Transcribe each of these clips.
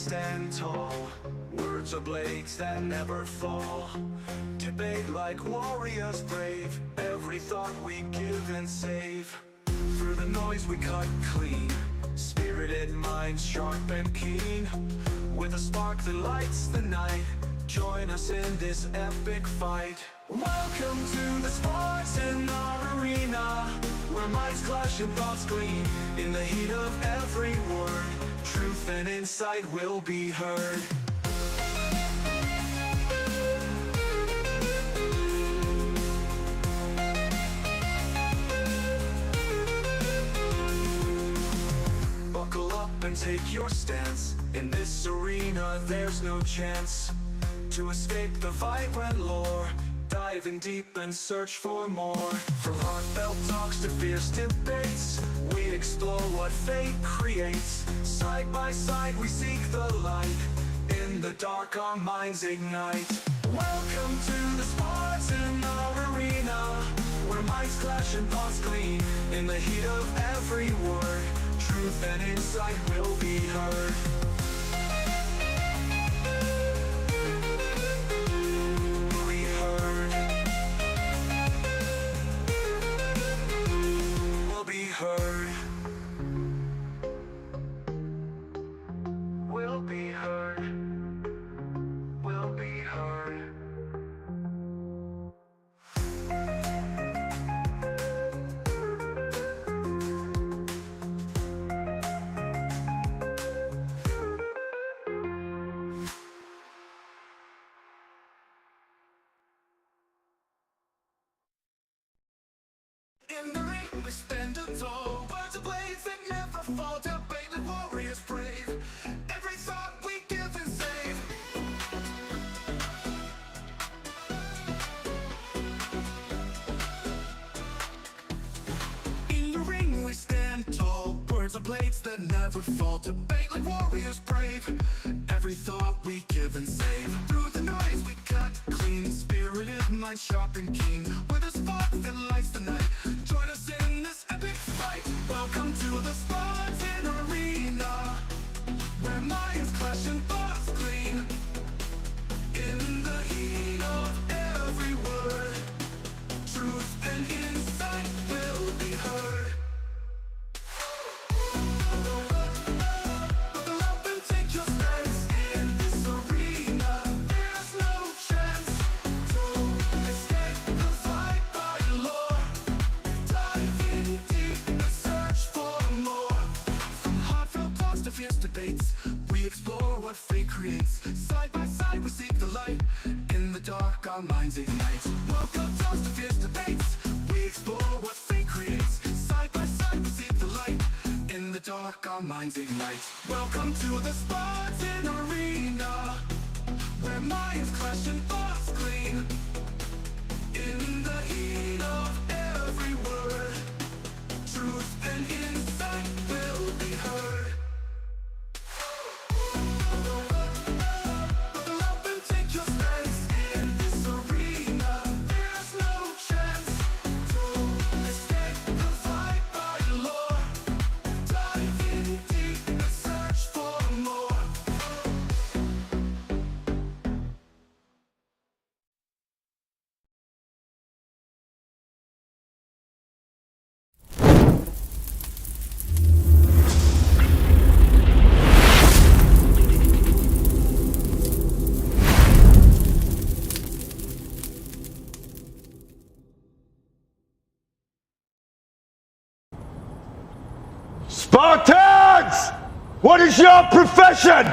stand tall. Words are blades that never fall. Debate like warriors brave. Every thought we give and save. Through the noise we cut clean. Spirited minds sharp and keen. With a spark that lights the night. Join us in this epic fight. Welcome to the Spartan arena, where minds clash and thoughts gleam. In the heat of every word, truth and insight will be heard. Buckle up and take your stance. In this arena there's no chance to escape the vibrant lore. Dive in deep and search for more. From heartfelt talks to fierce debates, we explore what fate creates. Side by side we seek the light. In the dark our minds ignite. Welcome to the Spartan arena, where minds clash and thoughts gleam. In the heat of every word, truth and insight will be heard. Heard. Will be heard. Will be heard. In the ring we stand tall. Words are blades that never fall. Debate like warriors brave. Every thought we give and save. In the ring we stand tall. Words are blades that never fall. Debate like warriors brave. Every thought we give and save. Through the noise we cut clean. Spirited mind sharp and keen. With a spark that lights the night. Join us in this epic fight. Welcome to the Spartan arena, where minds clash and thoughts gleam. In the heat of every word, truth and insight will be heard. Buckle up and take your stance. In this arena, there's no chance to escape the fight by law. Dive in deep and search for more. From heartfelt talks to fierce debates, we explore what fate creates. Side by side we seek the light. In the dark our minds ignite. Welcome talks to fierce debates, we explore what fate creates. Side by side we seek the light. In the dark our minds ignite. Welcome to the Spartan arena, where minds clash and thoughts gleam. In the heat of every word, truth and insight will be heard. Buckle up and take your stance. In this arena, there's no chance to escape the fight by law. Dive in deep and search for more. Spartans! What is your profession?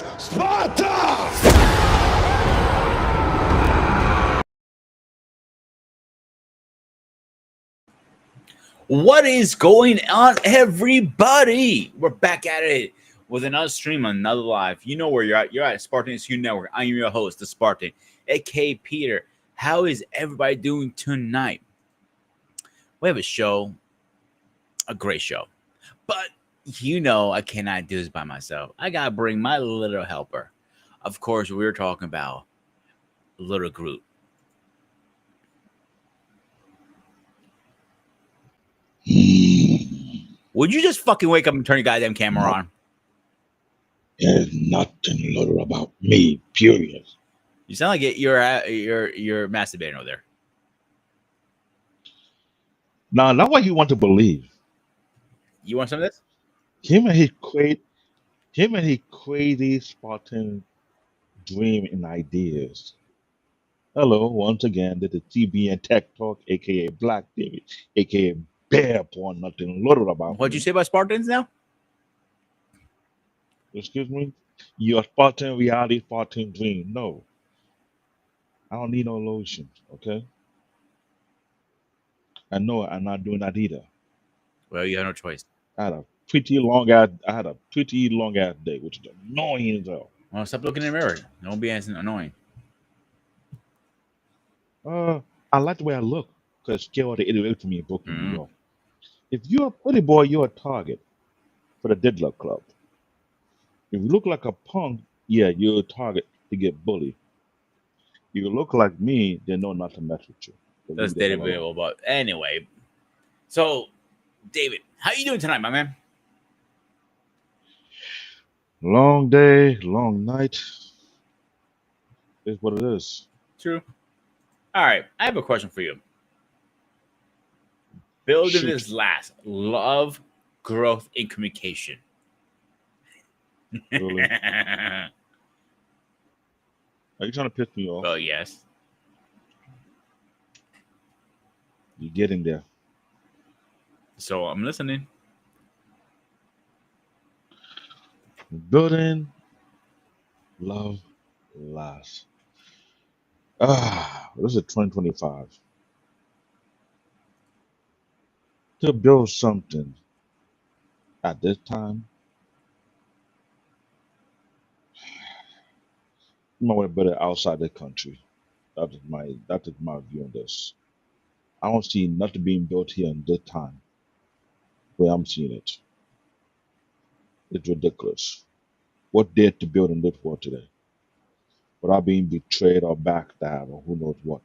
is Sparta! What is going on, everybody? We're back at it with another stream, another live. You know where you're at. You're at Spartan SU Network. I'm your host, the Spartan, aka Peter. How is everybody doing tonight? We have a show, a great show. But I cannot do this by myself. I gotta bring my little helper. Of course, we're talking about Little Groot. Would you just fucking wake up and turn your goddamn camera on? There's nothing little about me, period. You sound like you're masturbating over there. Now, that's what you want to believe. You want some of this? Him and his crazy Spartan dream and ideas. Hello, once again, this is TBN Tech Talk, aka Black David, aka Bear Porn, nothing little about What'd you me. say about Spartans now? Excuse me? Your Spartan reality, Spartan dream. No, I don't need no lotion, okay? I know I'm not doing that either. Well, you have no choice. I had a pretty long ass day, which is annoying as hell. Well, stop looking in the mirror. Don't be as annoying. I like the way I look because scale the idiot to me in Brooklyn, New Mhm. York. If you're a pretty boy, you're a target for the Diddler Club. If you look like a punk, yeah, you're a target to get bullied. If you look like me, they know not to mess with you. So That's leave the hell alone. debatable, but anyway. So, David, how you doing tonight, my man? Long day, long night. Is what it is. True. All right, I have a question for you. Building Shoot. this last love, growth, and communication. Really? Are you trying to piss me off? Well, yes. You're getting there. So I'm listening. Building love lasts. This is 2025. To build something at this time, you might want to build it outside the country. That is my view on this. I don't see nothing being built here in this time where I'm seeing it. It's ridiculous. What dare to build in this world today without being betrayed or backstabbed or who knows what?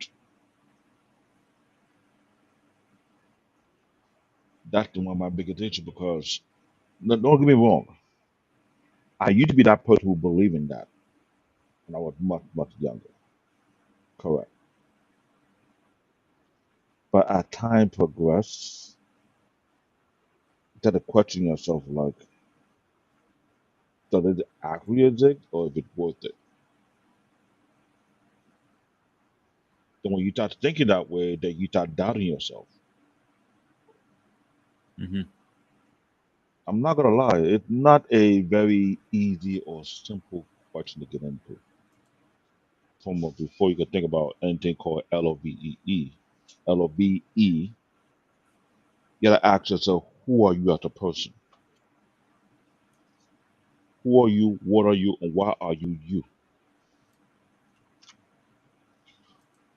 That's one of my biggest issues because don't get me wrong. I used to be that person who believed in that when I was much, much younger. Correct. But as time progressed, instead of questioning yourself like, does it actually exist or is it worth it? Then when you start thinking that way, then you start doubting yourself. Mm-hmm. I'm not gonna lie, it's not a very easy or simple question to get into. Before you can think about anything called LOVE, LOVE, you gotta ask yourself, who are you as a person? Who are you? What are you? And why are you you?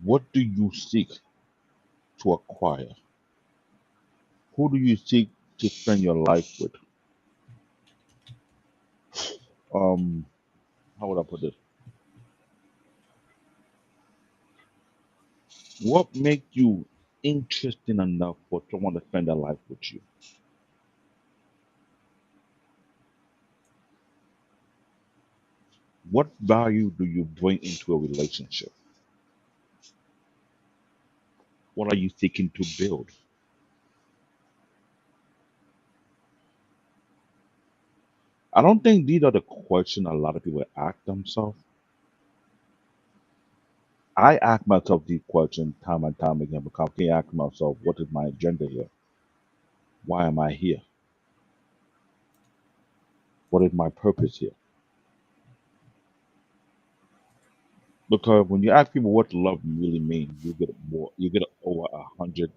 What do you seek to acquire? Who do you seek to spend your life with? Um, how would I put this? What makes you interesting enough for someone to spend their life with you? What value do you bring into a relationship? What are you seeking to build? I don't think these are the questions a lot of people ask themselves. I ask myself these questions time and time again because I can ask myself, what is my agenda here? Why am I here? What is my purpose here? Because when you ask people what love really means, you get over 100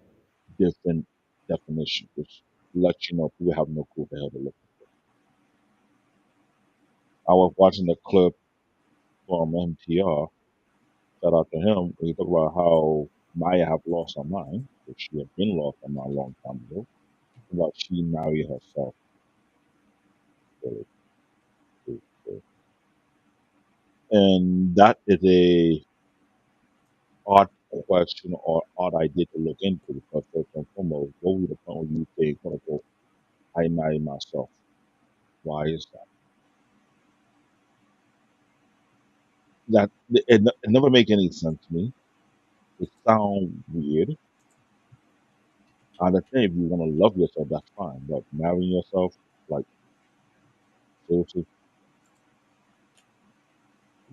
different definitions, which lets you know people have no clue the hell they're looking. I was watching a clip from MTR. Shout out to him. He talked about how Maya have lost her mind, which she had been lost her mind a long time ago. About she married herself. Really, really, really. And that is a odd question or odd idea to look into because first and foremost, what was the point where you say, quote unquote, I marry myself? Why is that? It never make any sense to me. It sounds weird. I understand if you want to love yourself, that's fine. But marrying yourself, like seriously,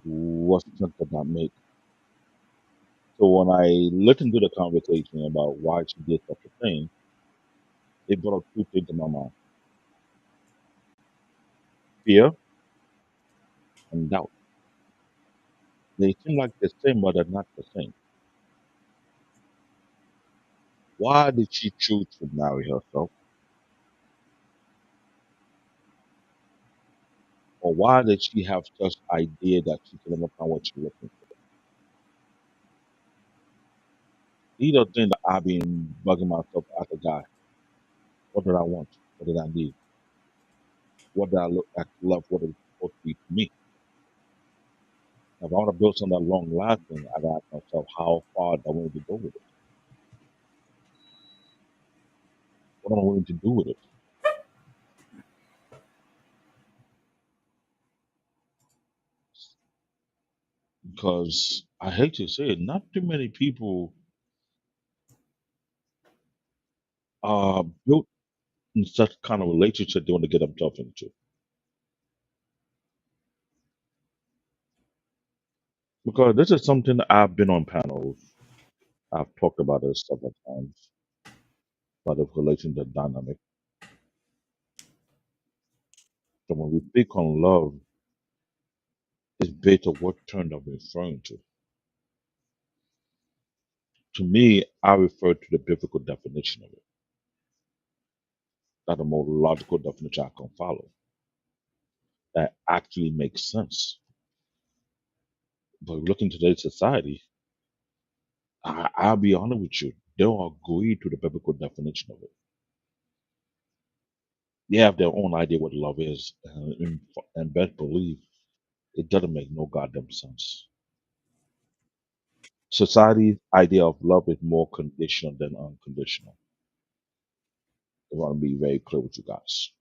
what sense does that make? So when I listened to the conversation about why she did such a thing, it brought up two things in my mind: fear and doubt. They seem like the same, but they're not the same. Why did she choose to marry herself? Or why did she have such idea that she could never find what she's looking for? These are things that I've been bugging myself as a guy. What did I want? What did I need? What did I look at love? What is it supposed to be to me? If I want to build something that long lasting, I gotta ask myself how far am I willing to go with it? What am I willing to do with it? Because I hate to say it, not too many people are built in such kind of relationship they want to get themselves into. Because this is something that I've been on panels, I've talked about this several times, about the relationship dynamic. So when we speak on love, it's based on what term I'm referring to. To me, I refer to the biblical definition of it. That's the more logical definition I can follow. That actually makes sense. But looking at today's society, I'll be honest with you, they don't agree to the biblical definition of it. They have their own idea what love is, and best believe it doesn't make no goddamn sense. Society's idea of love is more conditional than unconditional. I want to be very clear with you guys.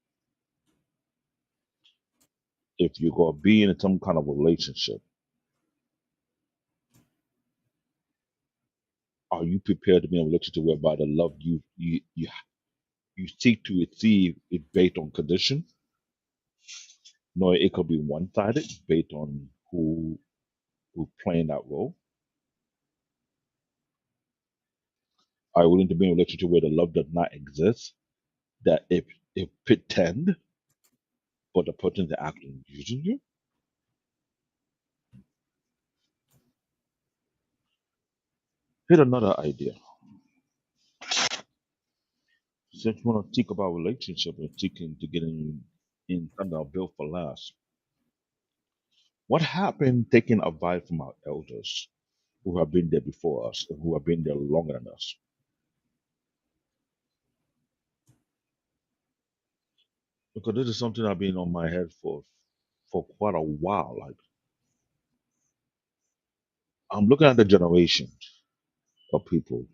If you're going to be in some kind of relationship, are you prepared to be in a relationship whereby the love you seek to receive is based on condition? No, it could be one-sided based on who's playing that role. Are you willing to be in a relationship where the love does not exist? That if pretend, but the person is actually using you? Here's another idea. Since you want to speak about relationship and seeking to get in kind of built for last, what happened taking advice from our elders who have been there before us and who have been there longer than us? Because this is something I've been on my head for quite a while. Like I'm looking at the generation of people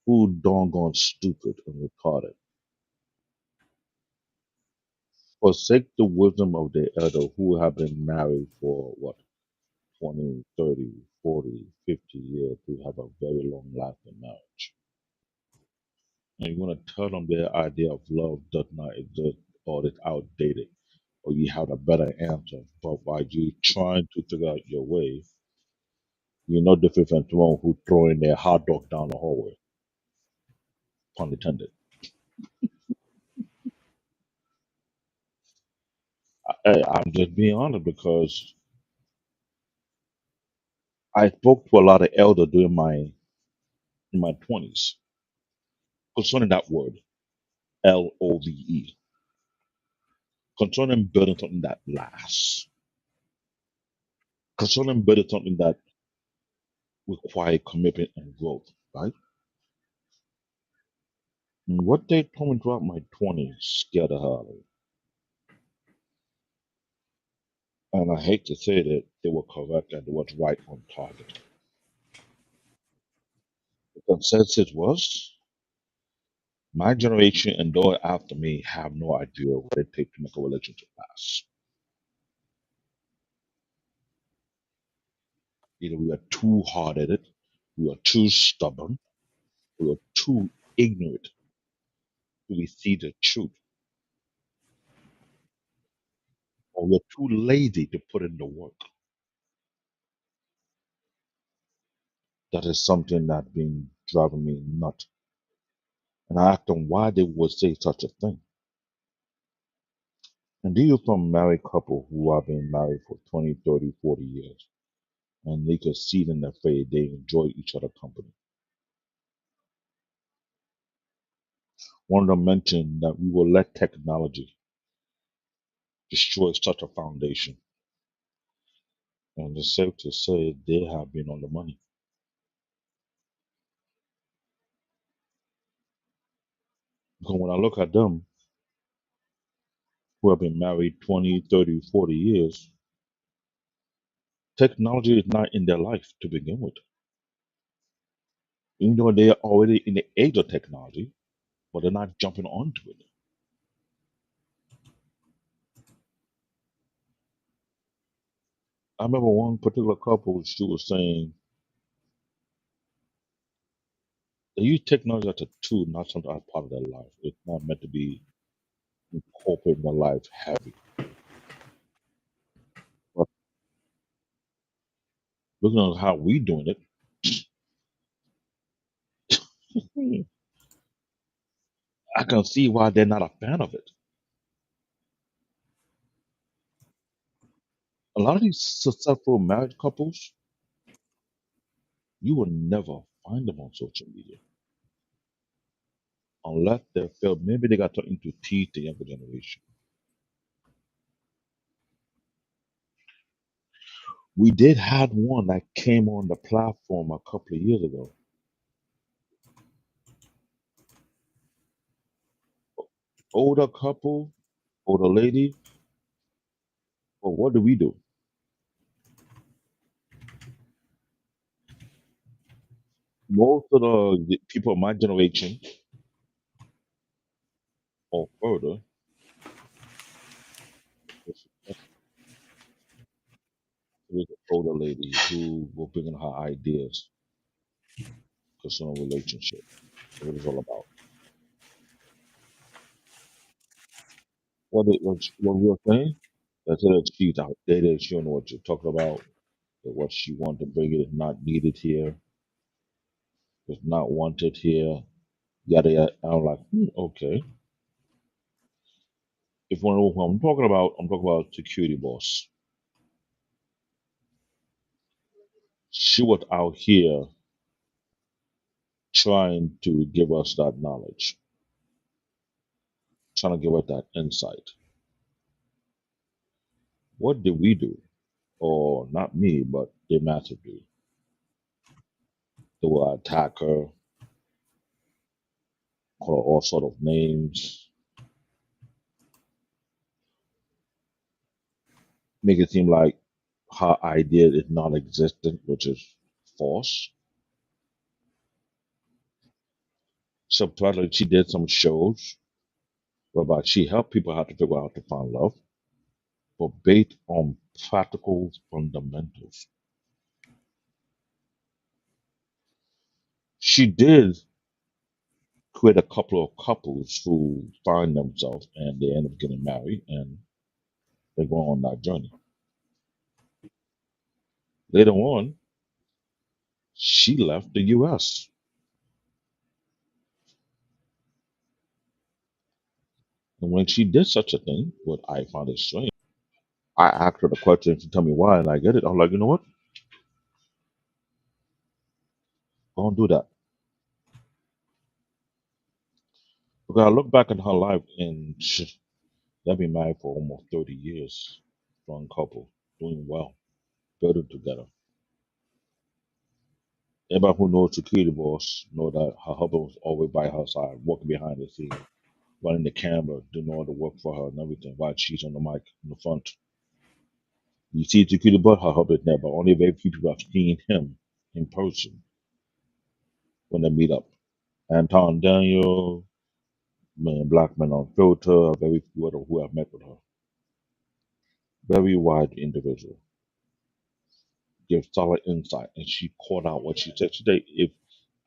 who doggone stupid and retarded forsake the wisdom of the elder who have been married for what 20, 30, 40, 50 years to have a very long lasting marriage. And you want to tell them their idea of love does not exist or it's outdated or you have a better answer. But while you trying to figure out your way, you're no different from someone who throwing their hot dog down the hallway, pun intended. I'm just being honest because I spoke to a lot of elders during in my 20s concerning that word, LOVE, concerning building something that lasts, concerning building something that requires commitment and growth, right? And what they told me throughout my 20s scared the hell out of me. And I hate to say that they were correct and it was right on target. The consensus was my generation and those after me have no idea what it takes to make a relationship last. Either we are too hard at it, we are too stubborn, we are too ignorant to receive the truth, or we're too lazy to put in the work. That is something that's been driving me nuts. And I asked them why they would say such a thing. And these are from married couple who have been married for 20, 30, 40 years. And they could see it in their face. They enjoy each other's company. One of them mentioned that we will let technology destroy such a foundation. And it's safe to say they have been on the money. Because when I look at them who have been married 20, 30, 40 years, technology is not in their life to begin with. Even though they are already in the age of technology, but they're not jumping onto it. I remember one particular couple, she was saying they use technology as a tool, not something as part of their life. It's not meant to be incorporated in their life heavy. But looking at how we doing it, I can see why they're not a fan of it. A lot of these successful married couples, you will never find them on social media unless they feel maybe they got something to teach the younger generation. We did have one that came on the platform a couple of years ago. Older couple, older lady, but what do we do? Most of the people of my generation or further, with an older lady who will bring in her ideas concerning relationship. What it's all about. What we were saying? That's it. She's outdated. She don't know what you're talking about. That what she wanted to bring it is not needed here. It's not wanted here. Yada yada. I'm like, okay. If you want to know who I'm talking about security boss. She was out here trying to give us that knowledge, trying to give us that insight. What did we do? Or not me, but the master do. They will attack her, call her all sort of names, make it seem like her idea is non-existent, which is false. Subsequently, she did some shows whereby she helped people how to figure out how to find love, but based on practical fundamentals. She did create a couple of couples who find themselves and they end up getting married and they go on that journey. Later on, she left the US. And when she did such a thing, what I found it strange, I asked her the question to tell me why, and I get it. I'm like, you know what? Don't do that. Because I look back at her life and they've been married for almost 30 years. Strong couple, doing well, building together. Anybody who knows security boss know that her husband was always by her side, working behind the scene, running the camera, doing all the work for her and everything, while she's on the mic in the front. You see security boss, her husband there, but only very few people have seen him in person when they meet up. Anton Daniel, man, Black Man on Filter, very few other who have met with her. Very wide individual. Gives solid insight, and she called out what she said today. If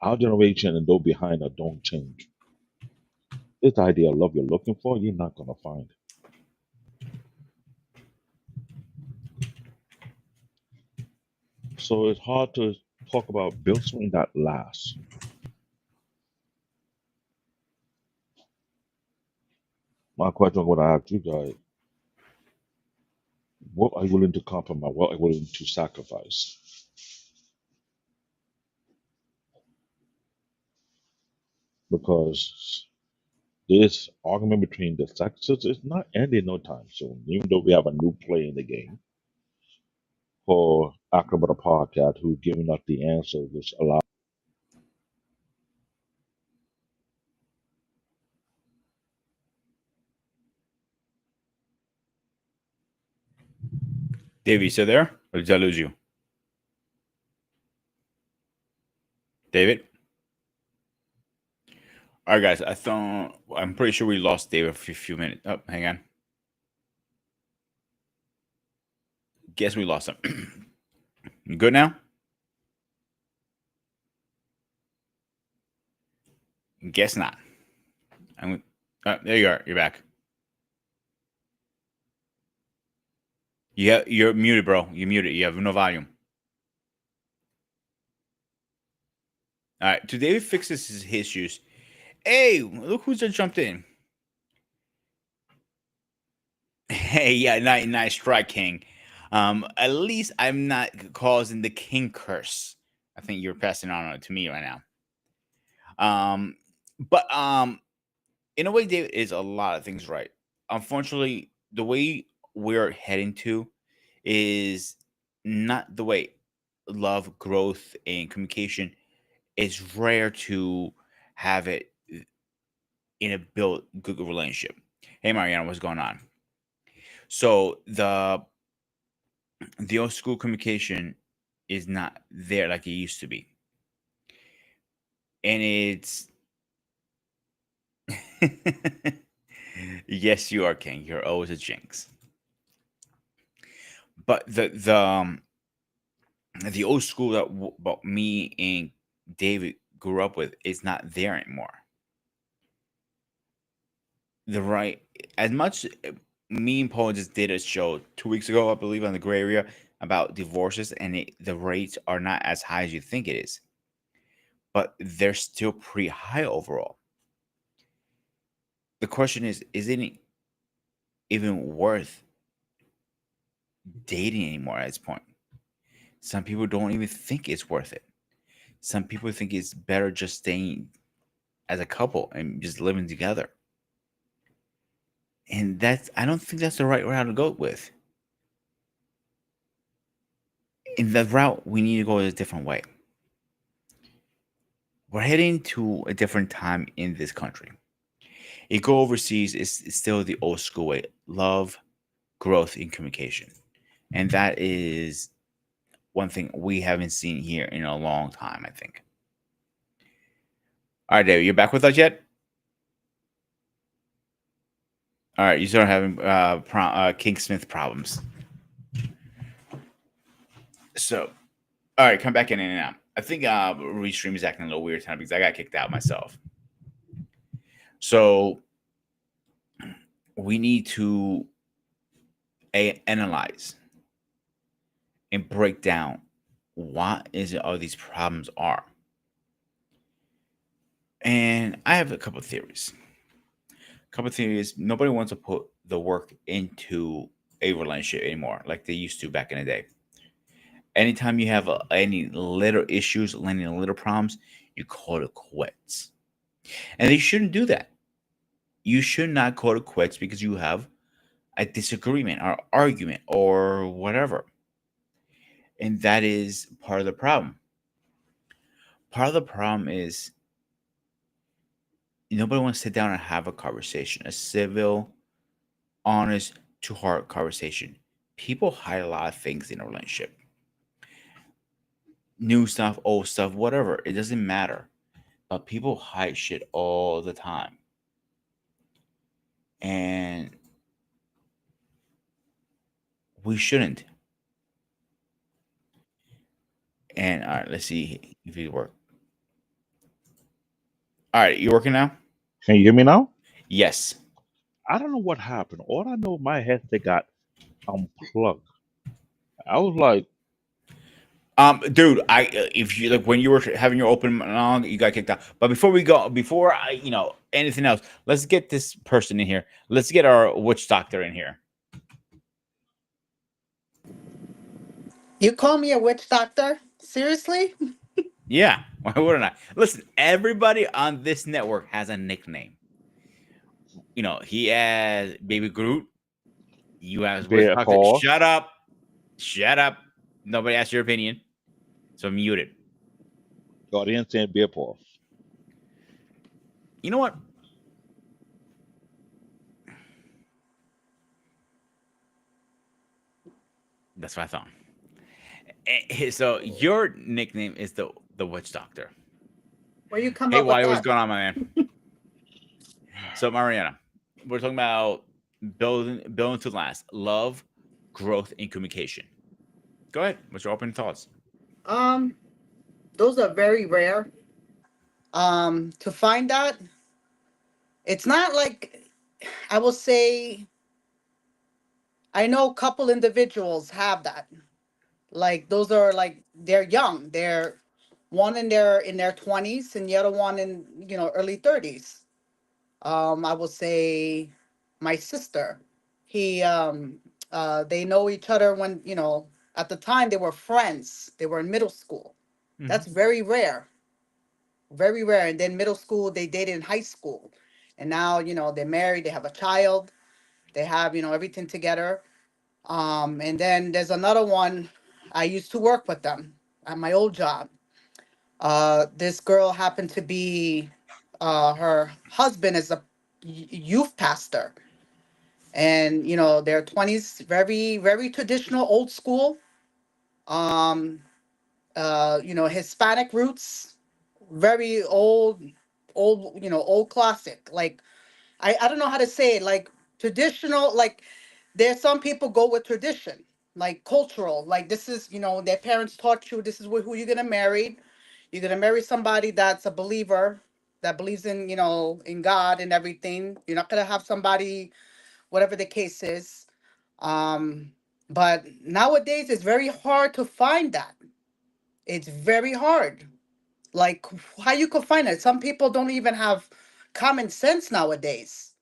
our generation and those behind her don't change, this idea of love you're looking for, you're not gonna find. So it's hard to talk about build something that lasts. My question, what I ask you guys, what are you willing to compromise? What are you willing to sacrifice? Because this argument between the sexes is not ending no time soon. Even though we have a new play in the game for Acrobat Podcast who's giving us the answer, which allows. David, you still there? Or did I lose you? David? All right, guys. I'm pretty sure we lost David for a few minutes. Oh, hang on. Guess we lost him. You good now? Guess not. There you are. You're back. You're muted, bro. You're muted. You have no volume. All right. To David fixes his issues. Hey, look who's just jumped in. Hey, yeah, nice try, King. At least I'm not causing the king curse. I think you're passing on to me right now. But in a way, David is a lot of things right. Unfortunately, the way we're heading to is not the way love, growth, and communication is rare to have it in a built good relationship. Hey, Mariana, what's going on? So the old school communication is not there like it used to be, and it's yes, you are, King. You're always a jinx. But the old school that me and David grew up with is not there anymore. The right as much me and Paul just did a show 2 weeks ago, I believe, on the gray area about divorces, and the rates are not as high as you think it is, but they're still pretty high overall. The question is, isn't it even worth dating anymore at this point? Some people don't even think it's worth it. Some people think it's better just staying as a couple and just living together. And I don't think that's the right route to go with. In the route, we need to go a different way. We're heading to a different time in this country. It go overseas is still the old school way: love, growth, and communication. And that is one thing we haven't seen here in a long time, I think. All right, David, you back with us yet? All right, you start having King Smith problems. So, all right, come back in and out. I think Restream is acting a little weird tonight because I got kicked out myself. So we need to analyze and break down what is it all these problems are. And I have a couple of theories. Nobody wants to put the work into a relationship anymore like they used to back in the day. Anytime you have any little issues, any little problems, you call it quits. And they shouldn't do that. You should not call it quits because you have a disagreement or argument or whatever. And that is part of the problem. Part of the problem is nobody wants to sit down and have a conversation, a civil, honest, to heart conversation. People hide a lot of things in a relationship, new stuff, old stuff, whatever. It doesn't matter. But people hide shit all the time. And we shouldn't. And all right, let's see if it work. All right, you working now? Can you hear me now? Yes. I don't know what happened. All I know, my headset got unplugged. I was like, Dude, I if you like when you were having your open monologue, you got kicked out. But before we go, before anything else, let's get this person in here. Let's get our witch doctor in here. You call me a witch doctor? Seriously? Yeah, why wouldn't I? Listen, everybody on this network has a nickname. He has Baby Groot. You have witch Bear doctor. Paw. Shut up. Shut up. Nobody asked your opinion. So I'm muted. the audience saying beer paw. You know what? That's what I thought. So your nickname is the witch doctor. Where you come Hey, up with why? What's that? going on, my man? So Mariana, we're talking about building to last, love, growth, and communication. Go ahead. What's your opening thoughts? Um, those are very rare. To find that, it's not like I will say I know a couple individuals have that. Like those are like they're young. They're one in their 20s and the other one in early 30s. I will say my sister. He they know each other when, at the time they were friends. They were in middle school. Hmm. That's very rare. Very rare. And then middle school they dated in high school. And now, they're married, they have a child, they have, everything together. And then there's another one. I used to work with them at my old job. This girl happened to be her husband is a youth pastor, and their 20s, very very traditional, old school, um Hispanic roots, very old, old classic, like I don't know how to say it, like traditional, like there's some people go with tradition, like cultural, like this is, their parents taught you this is who you're gonna marry. You're gonna marry somebody that's a believer, that believes in, in God and everything. You're not gonna have somebody, whatever the case is. Um, but nowadays it's very hard to find that. It's very hard. Like how you could find it. Some people don't even have common sense nowadays.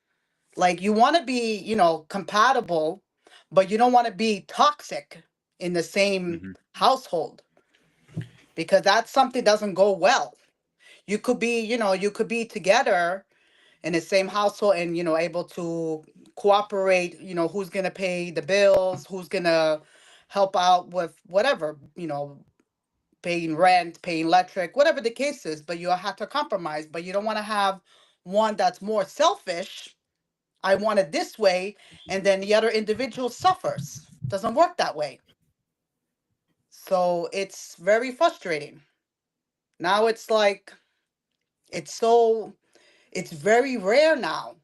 Like you want to be, compatible, but you don't want to be toxic in the same Hmm. household, because that's something doesn't go well. You could be together in the same household and, able to cooperate, who's going to pay the bills, who's going to help out with whatever, paying rent, paying electric, whatever the case is, but you have to compromise. But you don't want to have one that's more selfish. I want it this way, and then the other individual suffers. Doesn't work that way. So it's very frustrating. Now it's like it's so it's very rare now.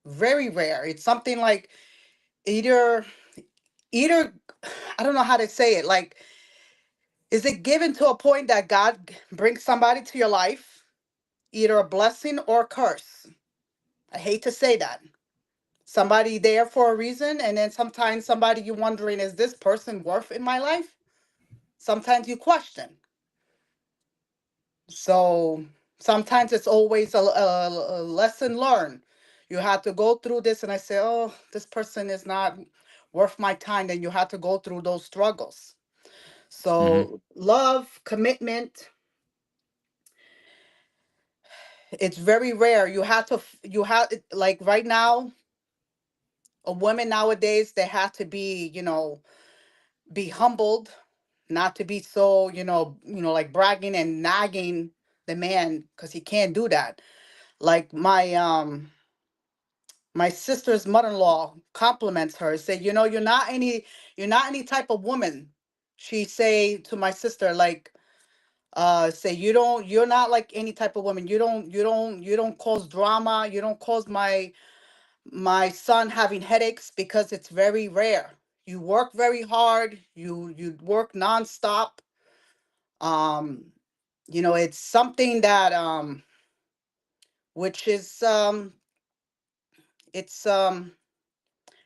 Very rare. It's something like either either I don't know how to say it. Like, is it given to a point that God brings somebody to your life, either a blessing or a curse? I hate to say that. Somebody there for a reason, and then sometimes somebody you're wondering, is this person worth in my life? Sometimes you question. So sometimes it's always a lesson learned. You have to go through this, and I say, oh, this person is not worth my time. Then you have to go through those struggles. Hmm. So love, commitment, it's very rare. You have to you have like right now, a woman nowadays, they have to be, be humbled, not to be so, like bragging and nagging the man, because he can't do that. Like my sister's mother-in-law compliments her, say, you're not any type of woman. She say to my sister, like, say, you're not like any type of woman. You don't cause drama. You don't cause my son having headaches, because it's very rare. You work very hard. You work nonstop. Um, it's something that which is it's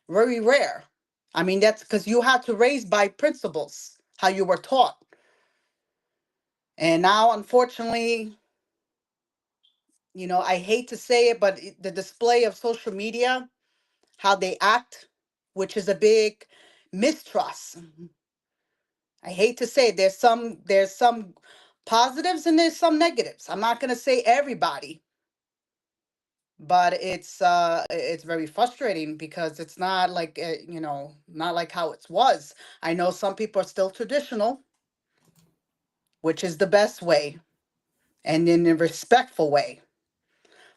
very rare. I mean, that's because you had to raise by principles, how you were taught. And now, unfortunately, I hate to say it, but the display of social media, how they act, which is a big mistrust. I hate to say it, there's some positives and there's some negatives. I'm not gonna say everybody, but it's very frustrating, because it's not like not like how it was. I know some people are still traditional, which is the best way, and in a respectful way.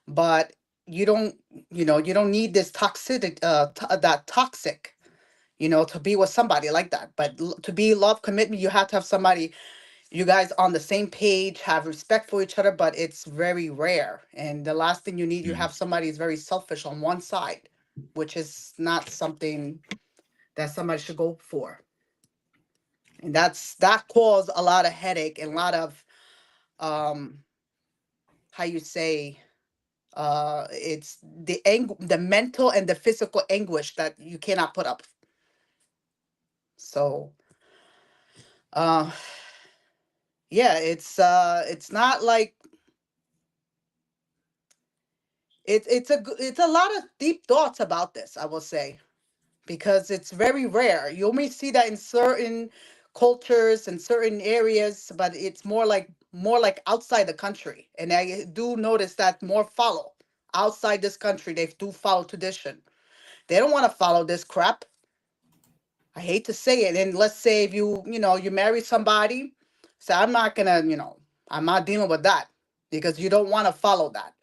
But you don't you don't need this toxic that toxic, to be with somebody like that. But to be love commitment, you have to have somebody, you guys on the same page, have respect for each other. But it's very rare, and the last thing you need, you have somebody is very selfish on one side, which is not something that somebody should go for. And that caused a lot of headache and a lot of um how you say, it's the mental and the physical anguish that you cannot put up. So uh yeah, it's not like it's a lot of deep thoughts about this, I will say, because it's very rare. You only see that in certain cultures and certain areas, but it's more like outside the country. And I do notice that more follow outside this country. They do follow tradition. They don't want to follow this crap. I hate to say it. And let's say if you marry somebody, say, I'm not dealing with that, because you don't want to follow that.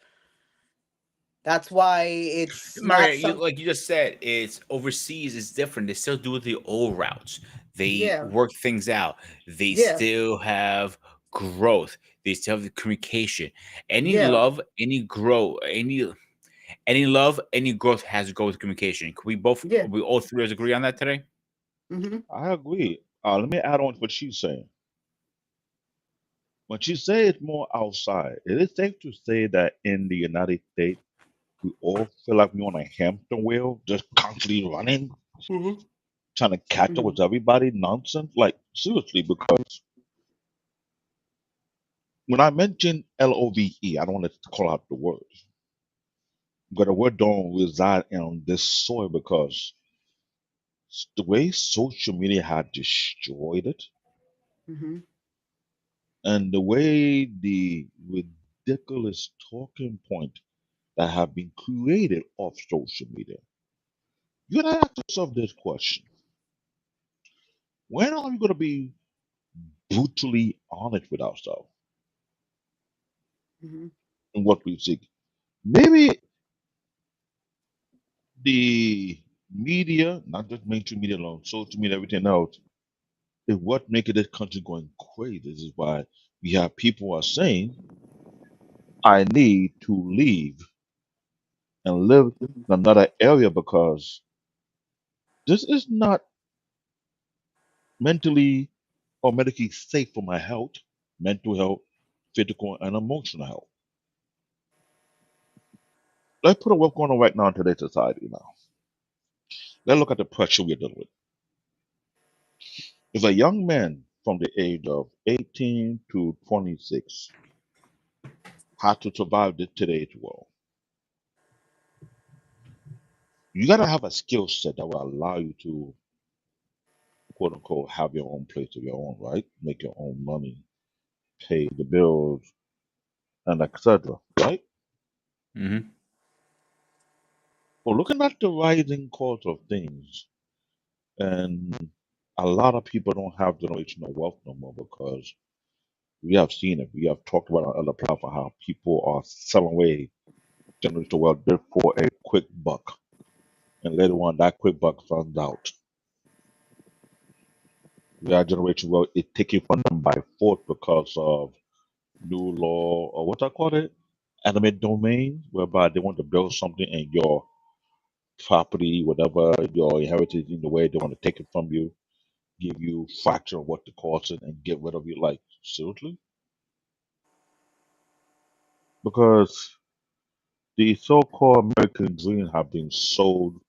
That's why it's not Maria, you some. like you just said, it's overseas is different. They still do the old routes. They Yeah, work things out. They yeah, still have growth. They still have the communication. Any yeah, love, any grow, any love, any growth has to go with communication. Can yeah. we all three of us agree on that today? Hmm. I agree. Let me add on to what she's saying. When she say it's more outside, it is safe to say that in the United States, we all feel like we're on a hamster wheel, just constantly running, Hmm. trying to catch up Hmm. with everybody. Nonsense. Like seriously, because when I mention love, I don't want to call out the word, but the word don't reside on this soil because the way social media had destroyed it, Hmm. and the way the ridiculous talking point that have been created off social media. You gotta ask yourself this question: when are we gonna be brutally honest with ourselves Hmm. and what we seek? Maybe the media, not just mainstream media alone, social media, everything else, is what making this country going crazy. This is why we have people who are saying, "I need to leave and live in another area because this is not mentally or medically safe for my health, mental health, physical and emotional health." Let's put on what's going on right now in today's society now. Let's look at the pressure we're dealing with. If a young man from the age of 18 to 26 had to survive today's world, you got to have a skill set that will allow you to quote unquote have your own place of your own, right? Make your own money, pay the bills, and etc. Right? Mm-hmm. Well, looking at the rising cost of things, and a lot of people don't have generational wealth no more because we have seen it. We have talked about on other platforms how people are selling away generational wealth just for a quick buck, and later on that quick buck finds out that generational wealth is taken from them by force because of new law or what I call it, eminent domain, whereby they want to build something in your property, whatever your inheritance in the way they want to take it from you, give you fraction of what the cost is, and get rid of you. Like seriously, because the so-called American dream have been sold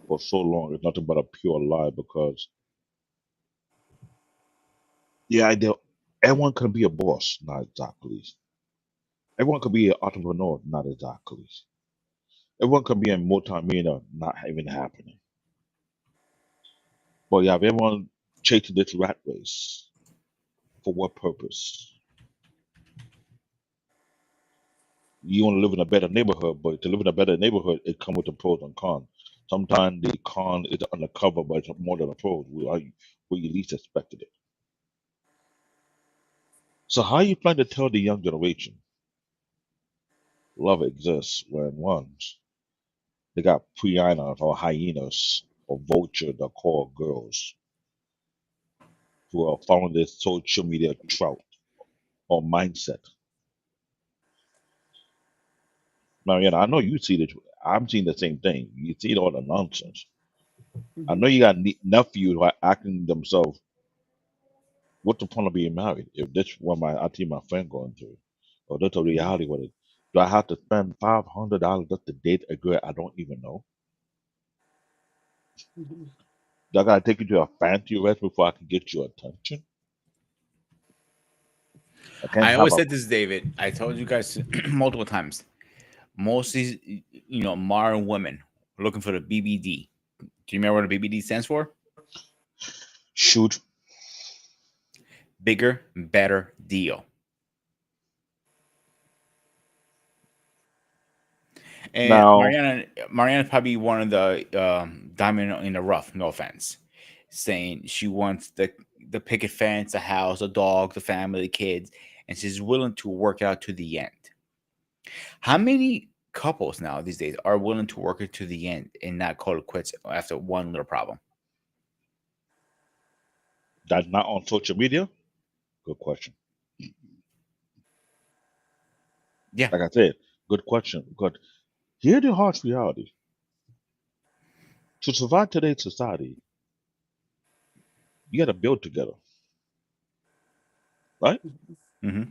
for so long. It's nothing but a pure lie. Because the idea, everyone can be a boss, not exactly. Everyone can be an entrepreneur, not exactly. Everyone can be a multi-millionaire, not even happening. But you have everyone chasing this rat race. For what purpose? You want to live in a better neighborhood, but to live in a better neighborhood, it comes with the pros and cons. Sometimes the con is undercover, but it's more than the pros. Where you least expected it. So how you plan to tell the young generation love exists when ones they got piranhas or hyenas or vultures that call girls who are following this social media trout or mindset? Mariana, I know you see this. I'm seeing the same thing. You see all the nonsense. I know you got nephews who are acting themselves. What's the point of being married if this what I see my friend going through, or that's a reality with it? Do I have to spend $500 just to date a girl I don't even know? Do I gotta take you to a fancy restaurant before I can get your attention? I can't I have always a said this, David. I told you guys multiple times. Most of these, modern women are looking for the BBD. Do you remember what the BBD stands for? shoot. Bigger, better deal. And Now, Mariana's probably one of the diamond in the rough. No offense, saying she wants the picket fence, the house, the dog, the family, the kids, and she's willing to work out to the end. How many couples now these days are willing to work it to the end and not call it quits after one little problem? that's not on social media. Good question. Yeah. Like I said, good question. Because here's the harsh reality: to survive today's society, you got to build together, right? Hmm.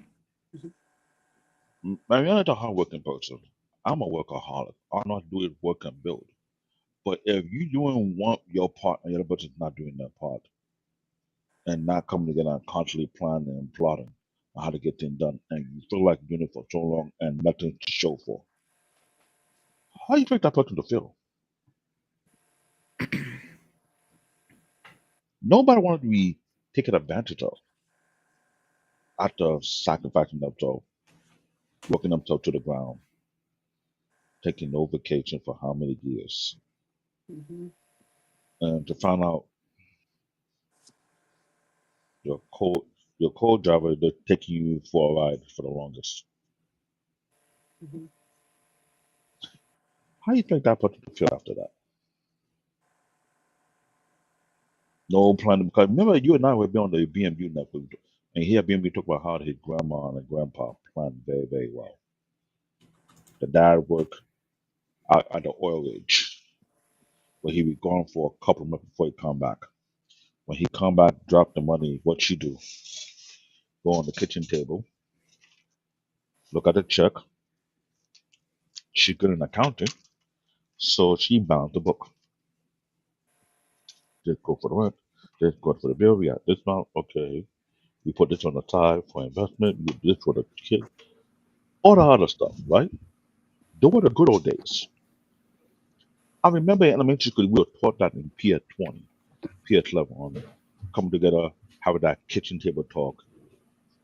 Mariana's a hardworking person. I'm a workaholic. All I know how to do is work and build. But if you doing one your part and the other person's not doing their part and not coming together and constantly planning and plotting on how to get things done, and you feel like you're doing it for so long and nothing to show for, how you expect that person to feel? Nobody wanted to be taken advantage of after sacrificing themselves, working themselves to the ground, taking no vacation for how many years, and to find out your co your co-driver they're taking you for a ride for the longest. How you think that person to feel after that? No plan because remember you and I were on the BMU network, and here BMU talk about how his grandma and grandpa planned very, very well. The dad worked out at the oil rig where he be gone for a couple of months before he come back. When he come back, drop the money, what she do? Go on the kitchen table, look at the check. She good in accounting, so she bound the book. Just go for the rent, just go for the bill. We got this amount, okay. We put this on the side for investment. We do this for the kid. All the other stuff, right? Those were the good old days. I remember in elementary school we were taught that in PS 20, PS level on it. come together, have that kitchen table talk,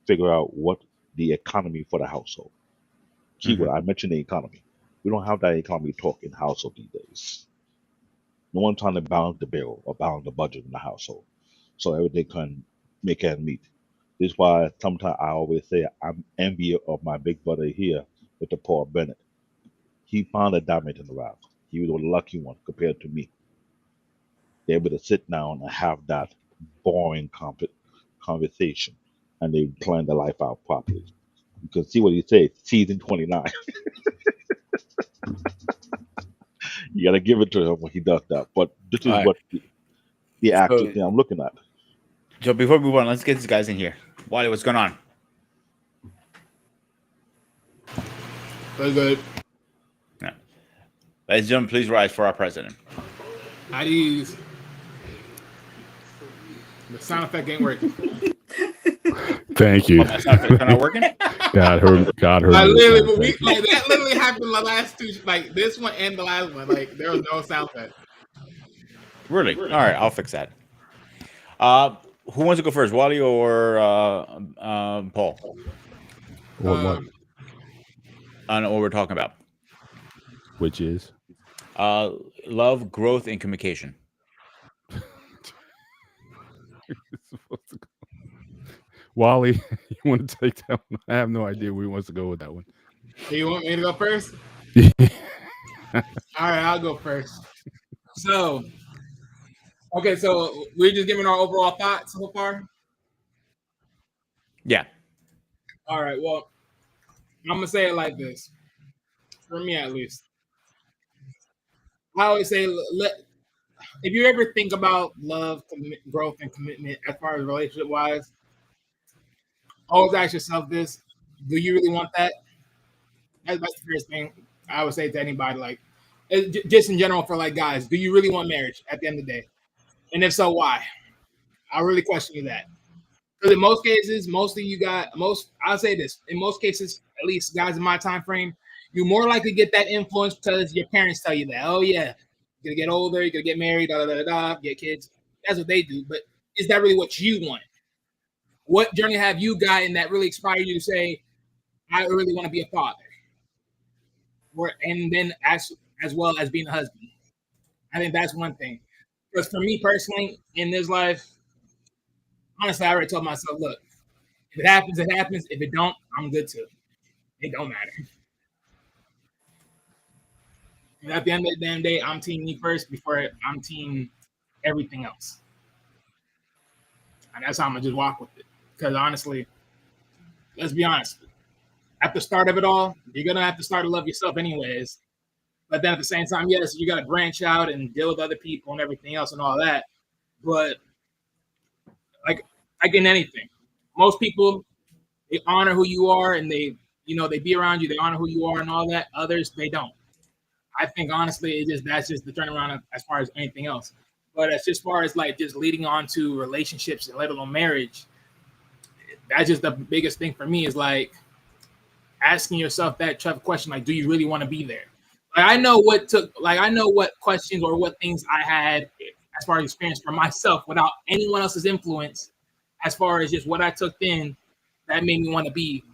figure out what the economy for the household. Keyword, I mentioned the economy. We don't have that economy talk in household these days. No one trying to balance the bill or balance the budget in the household, so everything can make ends meet. This is why sometimes I always say I'm envious of my big brother here with the Paul Bennett. He found a diamond in the rough. He was a lucky one compared to me. They're able to sit down and have that boring conversation, and they plan their life out properly. You can see what he says, season 29. You got to give it to him when he does that. But this is All right. what the actual So, thing I'm looking at. so before we move on, let's get these guys in here. Wally, what's going on? Very good. Yeah. Ladies and gentlemen, please rise for our president. At ease. The sound effect ain't working. Thank you. Oh, that's not working? God heard. God heard. Like me. literally, but that literally happened the last two, like this one and the last one. Like there was no sound effect. Really? All right, I'll fix that. Who wants to go first, Wally or Paul? What? I know what we're talking about. Which is? Love, growth, and communication. Wally, you want to take that one? I have no idea where he wants to go with that one. Do you want me to go first? All right, I'll go first. So, okay, so we're just giving our overall thoughts so far. Yeah. All right, well, I'm gonna say it like this. For me, at least, I always say, if you ever think about love, growth, and commitment as far as relationship wise, always ask yourself this: do you really want that? That's the first thing I would say to anybody. Like, just in general, for like guys, do you really want marriage at the end of the day? And if so, why? I really question you that. Because in most cases, I'll say this: in most cases, at least guys in my time frame, you more likely get that influence because your parents tell you that. Oh yeah, you're gonna get older, you're gonna get married, get kids. That's what they do. But is that really what you want? What journey have you gotten that really inspired you to say, I really want to be a father? And then as well as being a husband. I think that's one thing. Because for me personally, in this life, honestly, I already told myself, look, if it happens, it happens. If it don't, I'm good too. It don't matter. And at the end of the damn day, I'm team me first before I'm team everything else. And that's how I'm going to just walk with it. Because honestly, let's be honest. At the start of it all, you're going to have to start to love yourself anyways. But then at the same time, yes, you got to branch out and deal with other people and everything else and all that. But like in anything, most people, they honor who you are and they be around you. They honor who you are and all that. Others, they don't. I think honestly, that's just the turnaround as far as anything else. But as far as like just leading on to relationships and let alone marriage, that's just the biggest thing for me is like asking yourself that tough question, like, do you really want to be there? Like, I know what questions or what things I had as far as experience for myself without anyone else's influence, as far as just what I took in that made me want to be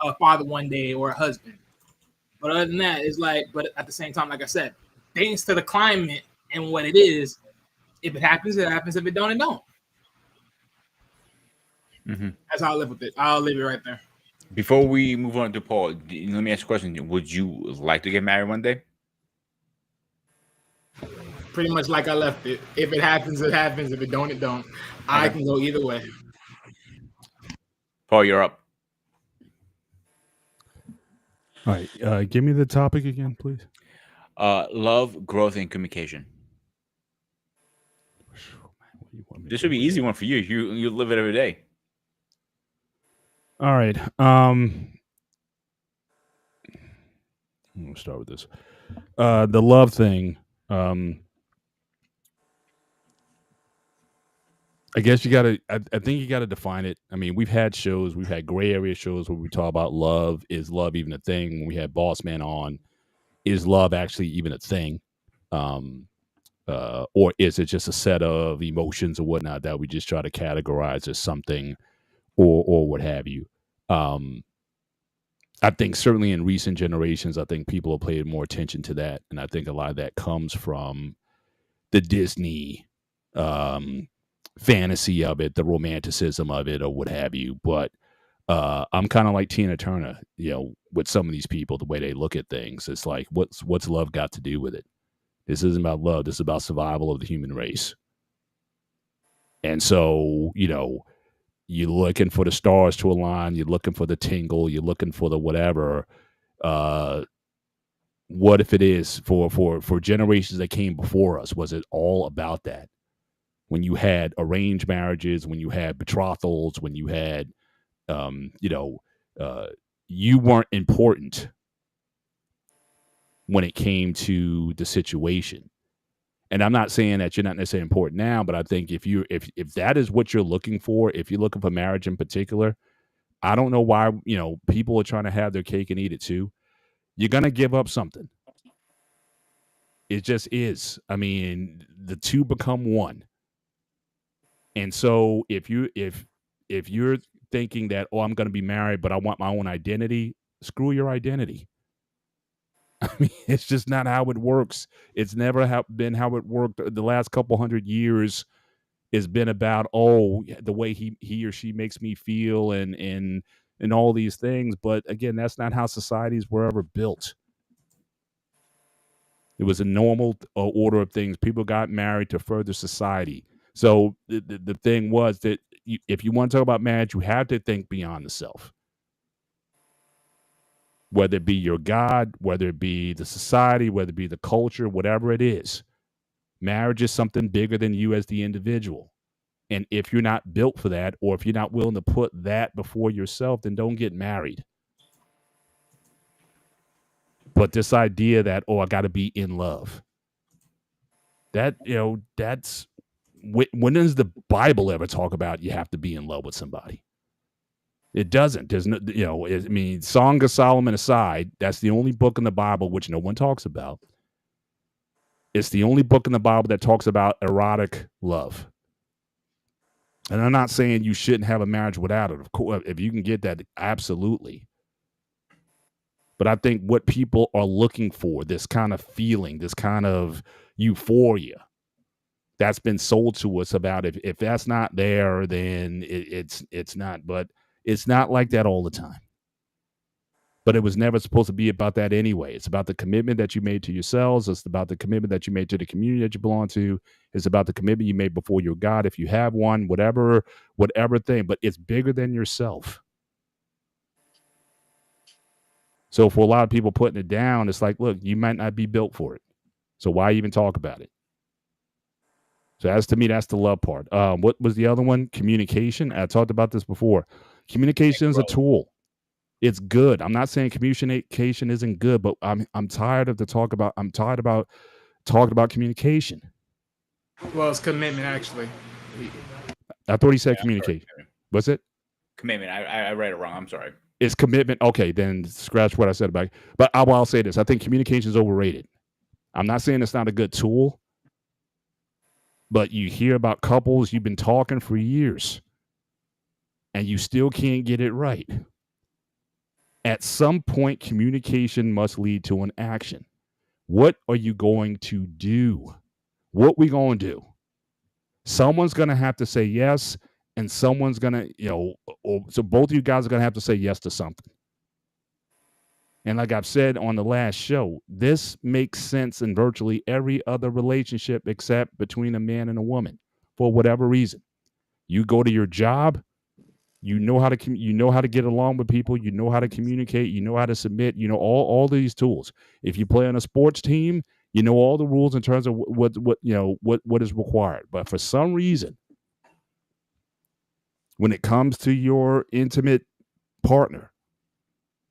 a father one day or a husband. But other than that, it's like, but at the same time, like I said, thanks to the climate and what it is, if it happens, it happens. If it don't, it don't. Mm-hmm. That's how I live with it. I'll leave it right there. Before we move on to Paul, let me ask you a question. Would you like to get married one day? Pretty much like I left it. If it happens, it happens. If it don't, it don't. I can go either way. Paul, you're up. All right. Give me the topic again, please. Love, growth, and communication. This should be an easy one for you. You live it every day. All right. I'm gonna start with this. The love thing. I guess you gotta. I think you gotta define it. I mean, we've had gray area shows where we talk about love. Is love even a thing? When we had Boss Man on, is love actually even a thing? Or is it just a set of emotions or whatnot that we just try to categorize as something or what have you? I think certainly in recent generations, I think people have paid more attention to that, and I think a lot of that comes from the Disney fantasy of it, the romanticism of it, or what have you. But I'm kind of like Tina Turner, with some of these people, the way they look at things. It's like, what's love got to do with it? This isn't about love. This is about survival of the human race. And so, you're looking for the stars to align. You're looking for the tingle. You're looking for the whatever. What if it is for generations that came before us? Was it all about that? When you had arranged marriages, when you had betrothals, when you had, you weren't important when it came to the situation. And I'm not saying that you're not necessarily important now, but I think if that is what you're looking for, if you're looking for marriage in particular, I don't know why, people are trying to have their cake and eat it too. You're going to give up something. It just is. I mean, the two become one. And so if you're thinking that, oh, I'm going to be married, but I want my own identity, screw your identity. I mean, it's just not how it works. It's never been how it worked. The last couple 100 years has been about, the way he or she makes me feel and all these things. But again, that's not how societies were ever built. It was a normal order of things. People got married to further society. So the thing was that if you want to talk about marriage, you have to think beyond the self. Whether it be your God, whether it be the society, whether it be the culture, whatever it is. Marriage is something bigger than you as the individual. And if you're not built for that, or if you're not willing to put that before yourself, then don't get married. But this idea that, I got to be in love. That, that's, when does the Bible ever talk about you have to be in love with somebody? It doesn't. There's no, Song of Solomon aside, that's the only book in the Bible which no one talks about. It's the only book in the Bible that talks about erotic love. And I'm not saying you shouldn't have a marriage without it. Of course, if you can get that, absolutely. But I think what people are looking for, this kind of feeling, this kind of euphoria, that's been sold to us about if that's not there, then it's not. But it's not like that all the time. But it was never supposed to be about that anyway. It's about the commitment that you made to yourselves. It's about the commitment that you made to the community that you belong to. It's about the commitment you made before your God, if you have one, whatever thing. But it's bigger than yourself. So for a lot of people putting it down, it's like, look, you might not be built for it. So why even talk about it? So as to me, that's the love part. What was the other one? Communication. I talked about this before. Communication is a tool. It's good. I'm not saying communication isn't good, but I'm tired of talking about communication. Well, it's commitment, actually. I thought he said communication. Was it? Commitment. I read it wrong. I'm sorry. It's commitment. Okay, then scratch what I said about it. But I'll say this. I think communication is overrated. I'm not saying it's not a good tool, but you hear about couples, you've been talking for years, and you still can't get it right. At some point, communication must lead to an action. What are you going to do? What we going to do? Someone's going to have to say yes, and someone's going to, so both of you guys are going to have to say yes to something. And like I've said on the last show, this makes sense in virtually every other relationship except between a man and a woman for whatever reason. You go to your job, you know how to get along with people, you know how to communicate, you know how to submit, all these tools. If you play on a sports team, you know all the rules in terms of what is required. But for some reason, when it comes to your intimate partner,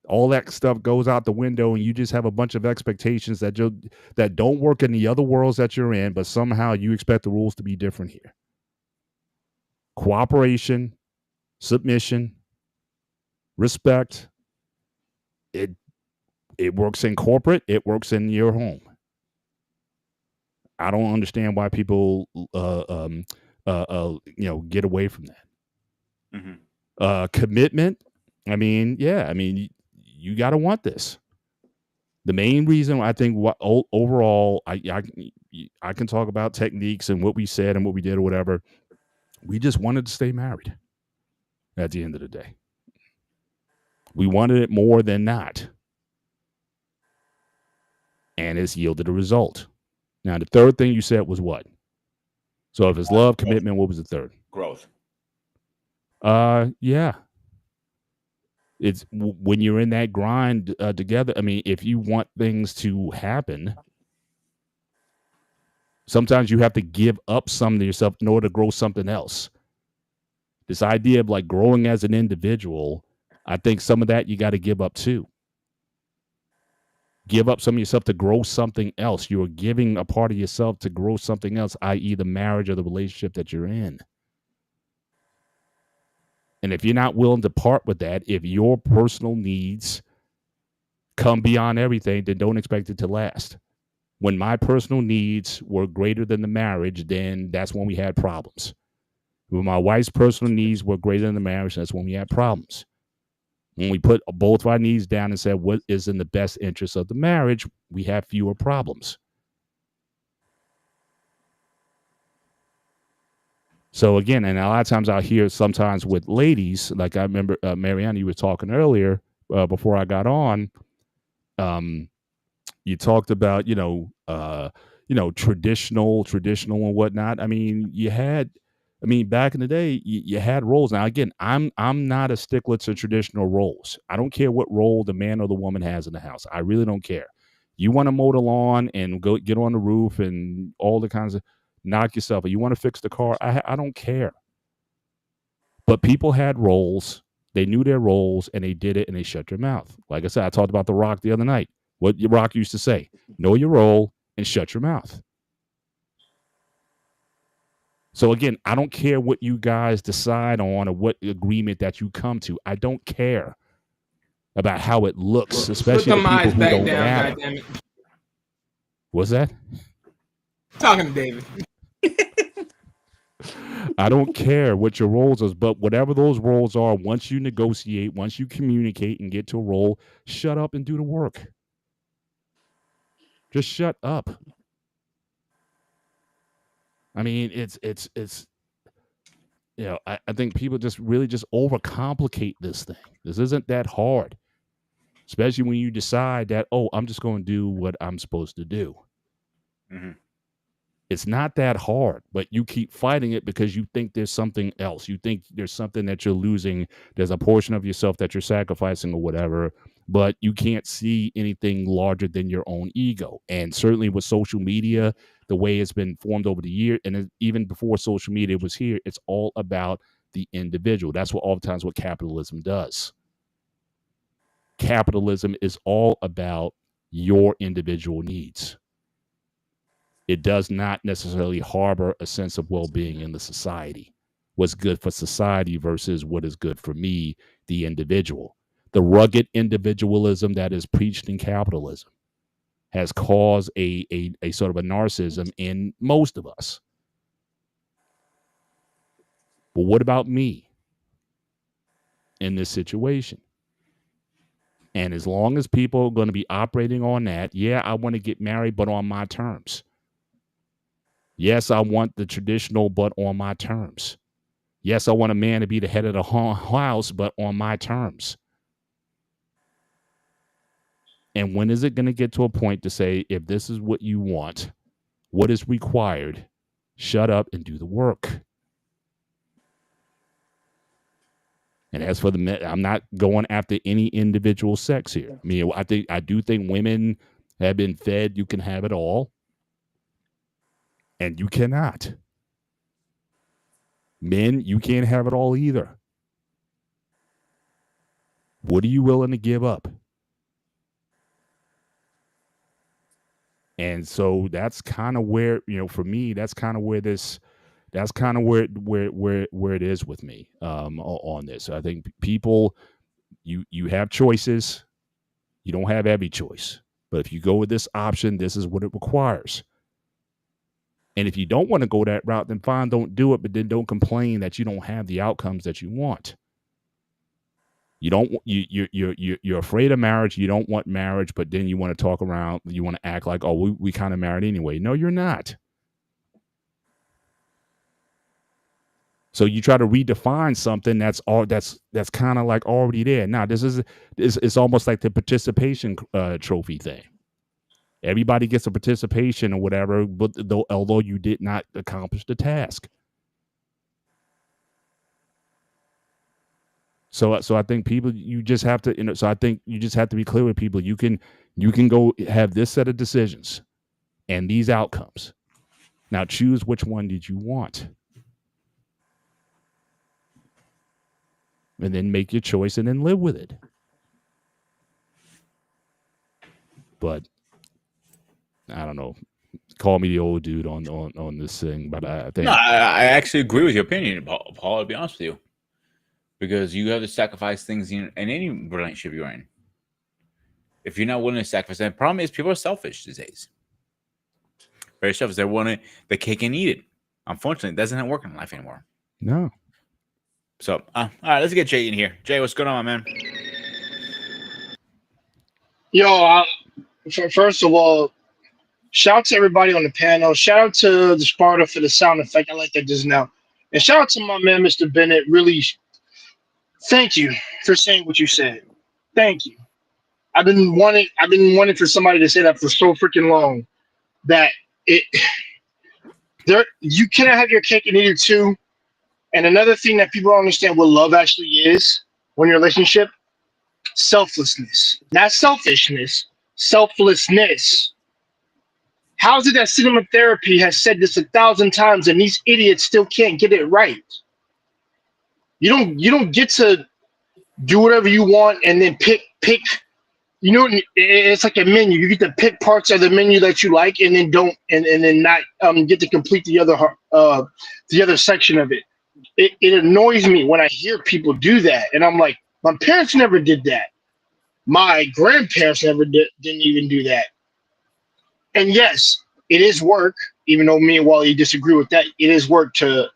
all that stuff goes out the window, and you just have a bunch of expectations that don't work in the other worlds that you're in, but somehow you expect the rules to be different here. Cooperation, submission, respect. It works in corporate. It works in your home. I don't understand why people get away from that. Commitment. I mean, yeah. I mean, you got to want this. The main reason I think overall, I can talk about techniques and what we said and what we did or whatever. We just wanted to stay married. At the end of the day, we wanted it more than not, and it's yielded a result. Now, the third thing you said was what? So if it's love, commitment, what was the third? Growth. Yeah. It's when you're in that grind together. I mean, if you want things to happen, sometimes you have to give up something to yourself in order to grow something else. This idea of like growing as an individual, I think some of that you got to give up too. Give up some of yourself to grow something else. You're giving a part of yourself to grow something else, i.e. the marriage or the relationship that you're in. And if you're not willing to part with that, if your personal needs come beyond everything, then don't expect it to last. When my personal needs were greater than the marriage, then that's when we had problems. When my wife's personal needs were greater than the marriage, that's when we had problems. When we put both of our needs down and said what is in the best interest of the marriage, we have fewer problems. So again, and a lot of times I'll hear sometimes with ladies, like I remember Mariana, you were talking earlier before I got on. You talked about traditional and whatnot. I mean, back in the day, you had roles. Now again, I'm not a stickler to traditional roles. I don't care what role the man or the woman has in the house. I really don't care. You want to mow the lawn and go get on the roof and all the kinds of knock yourself. Or you want to fix the car. I don't care. But people had roles. They knew their roles and they did it and they shut their mouth. Like I said, I talked about The Rock the other night. What Rock used to say: know your role and shut your mouth. So again, I don't care what you guys decide on or what agreement that you come to. I don't care about how it looks, especially the people who don't matter. Goddammit. What's that? Talking to David. I don't care what your roles is, but whatever those roles are, once you negotiate, once you communicate and get to a role, shut up and do the work. Just shut up. I mean, it's I think people just really just overcomplicate this thing. This isn't that hard, especially when you decide that, oh, I'm just going to do what I'm supposed to do. Mm-hmm. It's not that hard, but you keep fighting it because you think there's something else. You think there's something that you're losing. There's a portion of yourself that you're sacrificing or whatever, but you can't see anything larger than your own ego. And certainly with social media, the way it's been formed over the years, and even before social media was here, it's all about the individual. That's what oftentimes what capitalism does. Capitalism is all about your individual needs. It does not necessarily harbor a sense of well-being in the society. What's good for society versus what is good for me, the individual. The rugged individualism that is preached in capitalism has caused a sort of a narcissism in most of us. But what about me in this situation? And as long as people are going to be operating on that, yeah, I want to get married, but on my terms. Yes, I want the traditional, but on my terms. Yes, I want a man to be the head of the house, but on my terms. And when is it going to get to a point to say, if this is what you want, what is required, shut up and do the work? And as for the men, I'm not going after any individual sex here. I mean, I do think women have been fed you can have it all. And you cannot. Men, you can't have it all either. What are you willing to give up? And so that's kind of where, for me, that's kind of where it is with me on this. I think people, you have choices. You don't have every choice. But if you go with this option, this is what it requires. And if you don't want to go that route, then fine, don't do it. But then don't complain that you don't have the outcomes that you want. You're afraid of marriage. You don't want marriage, but then you want to talk around. You want to act like, oh, we kind of married anyway. No, you're not. So you try to redefine something that's kind of like already there. Now it's almost like the participation trophy thing. Everybody gets a participation or whatever, but although you did not accomplish the task. So I think people, you just have to, so I think you just have to be clear with people. You can go have this set of decisions and these outcomes. Now choose which one did you want. And then make your choice and then live with it. But I don't know. Call me the old dude on this thing, but I think No, I actually agree with your opinion, Paul, to be honest with you. Because you have to sacrifice things in any relationship you're in. If you're not willing to sacrifice, the problem is people are selfish these days. Very selfish. They want the cake and eat it. Unfortunately, it doesn't work in life anymore. no. So, all right, let's get Jay in here. Jay, what's going on, my man? Yo, first of all, shout out to everybody on the panel. Shout out to the Sparta for the sound effect. I like that just now. And shout out to my man, Mr. Bennett. Really, thank you for saying what you said. Thank you. I've been wanting for somebody to say that for so freaking long. That you cannot have your cake and eat it too. And another thing that people don't understand what love actually is when you're in a relationship, selflessness. Not selfishness, selflessness. How is it that cinema therapy has said this 1,000 times and these idiots still can't get it right? You don't get to do whatever you want and then pick. You know, it's like a menu. You get to pick parts of the menu that you like and then don't and then not get to complete the other section of it. It annoys me when I hear people do that, and I'm like, my parents never did that. My grandparents never didn't even do that. And yes, it is work, even though me and Wally disagree with that. It is work to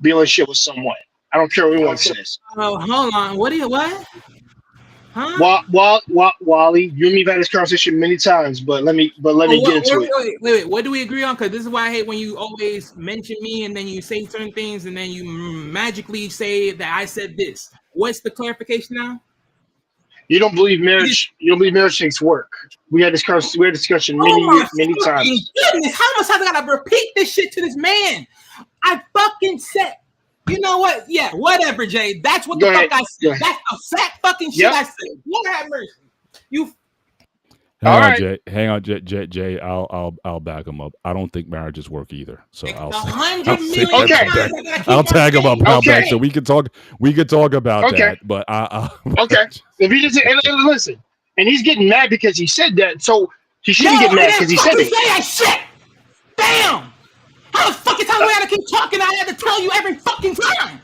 be in a relationship with someone. I don't care what anyone says. Oh, hold on. What? Huh? Wally, you and me have had this conversation many times, but let me get into it. Wait. What do we agree on? Because this is why I hate when you always mention me and then you say certain things and then you magically say that I said this. What's the clarification now? You don't believe marriage. You don't believe marriage takes work. We had this discussion many times. Goodness, how much have I gotta repeat this shit to this man? I fucking said. You know what? Yeah, whatever, Jay. That's what the fuck I said. That's the exact fucking shit I said. Lord have mercy. You. Hang on, Jay. I'll back him up. I don't think marriages work either. So I'll tag him up. Back so we can talk. We could talk about that. But okay. If he just listen, and he's getting mad because he said that, so he shouldn't get mad because he said it. Say that shit. Damn. How the fucking time we gotta keep talking? I had to tell you every fucking time.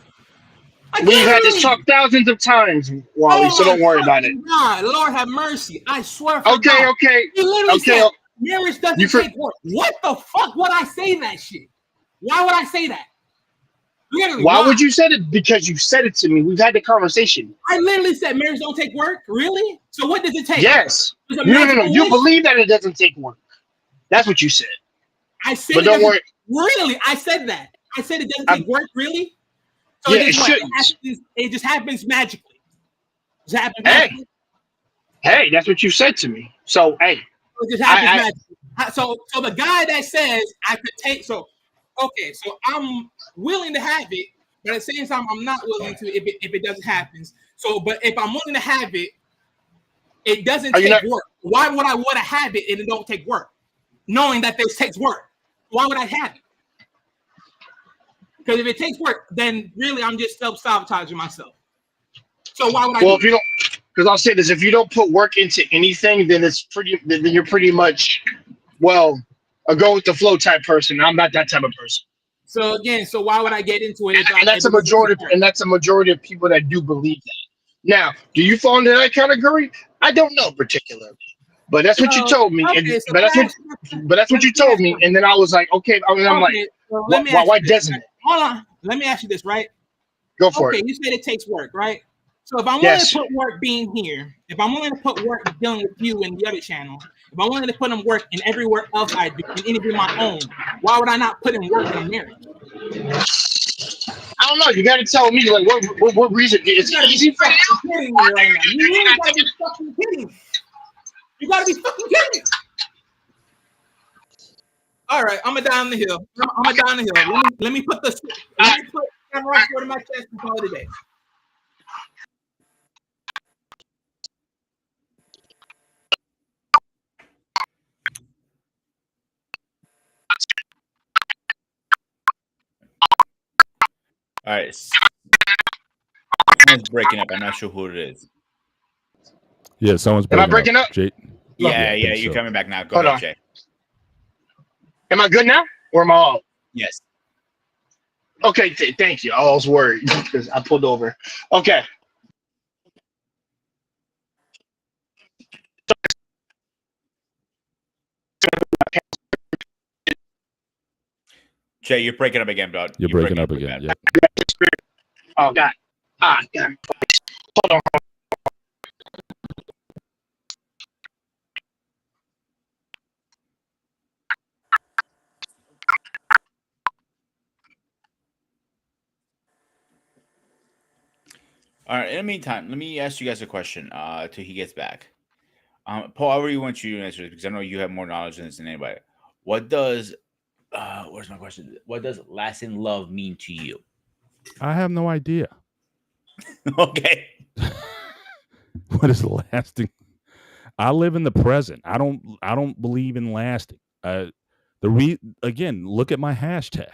We've had this talk thousands of times, Wally, so don't worry about it. God, Lord have mercy. I swear. Okay. You literally said marriage doesn't take work. What the fuck would I say that shit? Why would I say that? Literally, why would you say it? Because you said it to me. We've had the conversation. I literally said marriage don't take work. Really? So what does it take? Yes. No. You believe that it doesn't take work. That's what you said. I said, but don't worry. Really, I said that. I said it doesn't take work. Really? So yeah, it just happens magically. It happens magically. Hey, that's what you said to me. So hey, it just happens magically. So the guy that says I could take so I'm willing to have it, but at the same time I'm not willing to if it doesn't happen. So, but if I'm willing to have it, it doesn't take work. Why would I want to have it and it don't take work, knowing that this takes work? Why would I have it? Because if it takes work, then really I'm just self-sabotaging myself. So why would I? Well, if you don't, because I'll say this: if you don't put work into anything, then then you're pretty much, a go with the flow type person. I'm not that type of person. So again, why would I get into it? And that's a majority of people that do believe that. Now, do you fall into that category? I don't know particularly, But that's what you So told me, and okay, so but that's let me what ask you, but that's what let you me told ask me, you, and then I was like, okay. I mean, I'm like, okay, so let me why, ask why you this. doesn't Right? it? Hold on. Let me ask you this, right? Go for it. Okay, you said it takes work, right? So if I'm willing to Yes. put work being here, if I'm willing to put work dealing with you and the other channel, if I'm willing to put in work in everywhere else I do, and anything my own, why would I not put in work in a marriage? I don't know. You got to tell me like what reason? Is You it gotta be easy for you? fucking kidding me right now. You really gotta be fucking kidding me. You gotta be fucking kidding me. All right, I'm gonna down the hill. I'm gonna down the hill. Let me put samurai sword in my chest and call it a day. All right. Someone's breaking up. I'm not sure who it is. Yeah, someone's Am I breaking up. breaking up? Jay. Yeah, I yeah, think you're so. coming back now. Go Hold ahead, on. Jay. Am I good now, or am I off? Yes. Okay. Thank you. I was worried because I pulled over. Okay. Jay, you're breaking up again, bro. You're breaking up again. bad. Yep. Oh God. God. Hold on. All right. In the meantime, let me ask you guys a question till he gets back. Paul, I really want you to answer this because I know you have more knowledge than this than anybody. What does where's my question? What does lasting love mean to you? I have no idea. Okay. What is lasting? I live in the present. I don't believe in lasting. Again, look at my hashtag.